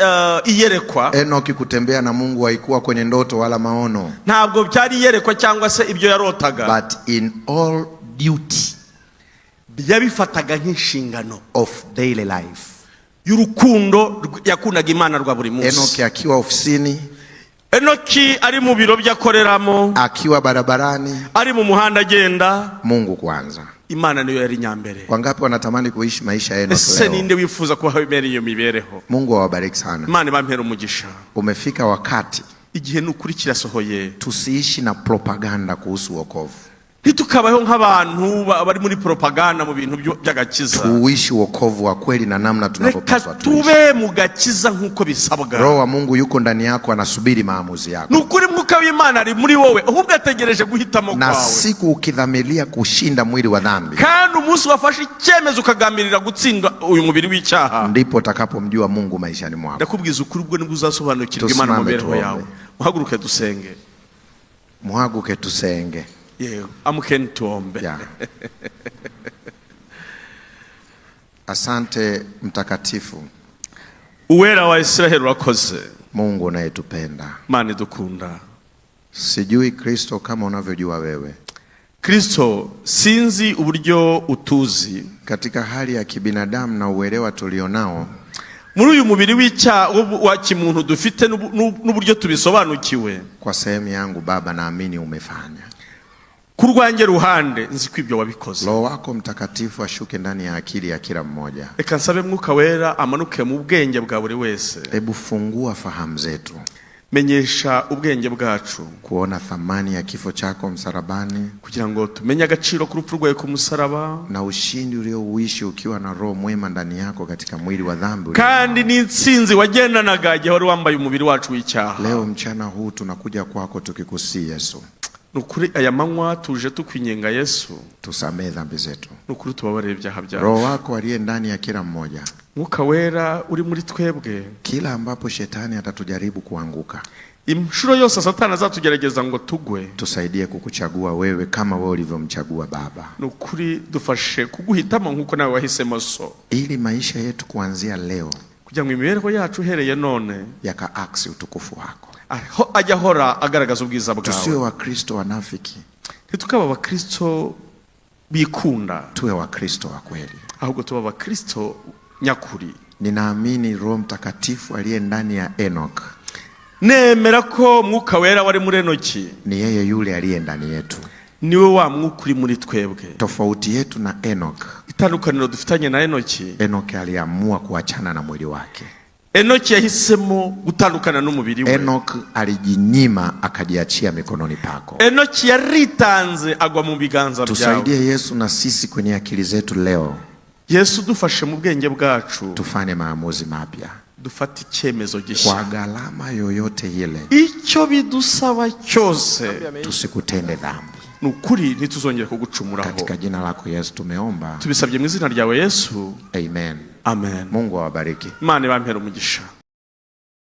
iyerekwa. Enoki kutembea na Mungu haikuwa kwenye ndoto wala maono. Ntabwo byari iyerekwa cyangwa se ibyo yarotaga. But in all duty, yabifataga nk'inshingano of daily life. Y'urukundo yakundaga Imana rwa buri munsi. Enoki akiwa ofisini, Enoki ari mu biro byakoreramo, akiwa barabarani, ari mu muhanda agenda, Mungu kwanza. Imana niyo yari nyambere. Wangapi wanatamani kuishi maisha ya Enoki leo? Ese ninde wifuza kuba bimera iyo mibereho? Mungu awabariki sana. Imana bampera umugisha. Umefika wakati igihe n'ukuri kirasohoye, tusiishi na propaganda kuhusu wokovu. Ntitukabaho nk'abantu bari muri propaganda mu bintu by'agakiza. Tuishi wokovu wa kweli na namna tunapopaswa tuishi. Tube mu gakiza nkuko bisabwa. Roho wa Mungu yuko ndani yako, anasubiri maamuzi yako. Nukuri mwuka w'Imana ari muri wowe, ahubwo ategereje guhitamo kwawe. Na siku ukidhamiria kushinda mwili wa dhambi, kandi umunsi wafashe icyemezo ukagambilira gutsinda uyu mubiri w'icyaha, ndipo utakapomjua Mungu maishani mwako. Ndakubwiza ukuri, ubwo nibwo uzasobanukirwa Imana mu mibereho yawe. Muhaguruke dusenge. Muhaguruke tusenge. Yego, amukeni tuombe. Yeah. Asante mtakatifu, uwera wa Israeli urakoze. Mungu unayetupenda, Imana idukunda. Sijui Kristo kama unavyojua wewe. Kristo, sinzi uburyo utuzi. Katika hali ya kibinadamu na uelewa tulionao, muri uyu mubiri wa kimuntu dufite n'uburyo tubisobanukiwe, kwa sehemu yangu Baba naamini umefanya. Kurwange ruhande nzi ko ibyo wabikoze. Roho wako Mtakatifu ashuke ndani ya akili ya kila mmoja. Reka nsabe Mwuka Wera amanuke mu bwenge bwa buri wese. Hebu fungua fahamu zetu, menyesha ubwenge bwacu kuona thamani ya kifo chako msalabani, kugira ngo tumenye agaciro k'urupfu rwawe ku musaraba, na ushindi uliouishi ukiwa na Roho mwema ndani yako katika mwili wa dhambi, kandi n'intsinzi wagendanaga igihe wari wambaye umubiri wacu w'icyaha. Leo mchana huu tunakuja kwako tukikusihi Yesu, nukuri aya manywa tuje tukwinyenga Yesu, tusamehe dhambi zetu. nukuri tubabarire ibyaha byacu. Roho wako aliye ndani ya kila mmoja, Mwuka wera uri muri twebwe, kila ambapo shetani atatujaribu kuanguka, inshuro yose Satani azatugerageza ngo tugwe, tusaidie kukuchagua wewe kama wewe ulivyomchagua Baba. nukuri dufashe kuguhitamo nkuko nawe wahisemo so, Ili maisha yetu kuanzia leo kugira ngo imibereho yacu uhereye none yakaaksi utukufu wako. ajya ahora agaragaza ubwiza Tusiwe bwawe. Wakristo wanafiki, Ntitukaba abakristo bikunda, tuwe Wakristo wa kweli. ahubwo tuba abakristo nyakuri. Ninaamini Roho Mtakatifu aliye ndani ya Enoch Nemera ko Mwuka wera wari muri Enoki ni yeye yule aliye ndani yetu. niwe wa mwuka uri muri twebwe. Tofauti yetu na Enoch, Itandukaniro dufitanye na Enoki, Enoch aliamua kuachana na mwili wake. Enoki yahisemo gutandukana n'umubiri we. Enoch alijinyima akajiachia mikononi pako. Enoki yaritanze agwa mu biganza byawe. Tusaidie Yesu na sisi kwenye akili zetu leo, Yesu dufashe mu bwenge bwacu, tufanye maamuzi mapya dufate icyemezo kwa gishya. gharama yoyote ile. Icyo bidusaba cyose, Tusikutende dhambi. nukuri ntituzongere kugucumuraho. Katika jina lako Yesu tumeomba. Tubisabye mu izina ryawe Yesu. Amen. Amen. Mungu awabariki. Imana ibampere umugisha.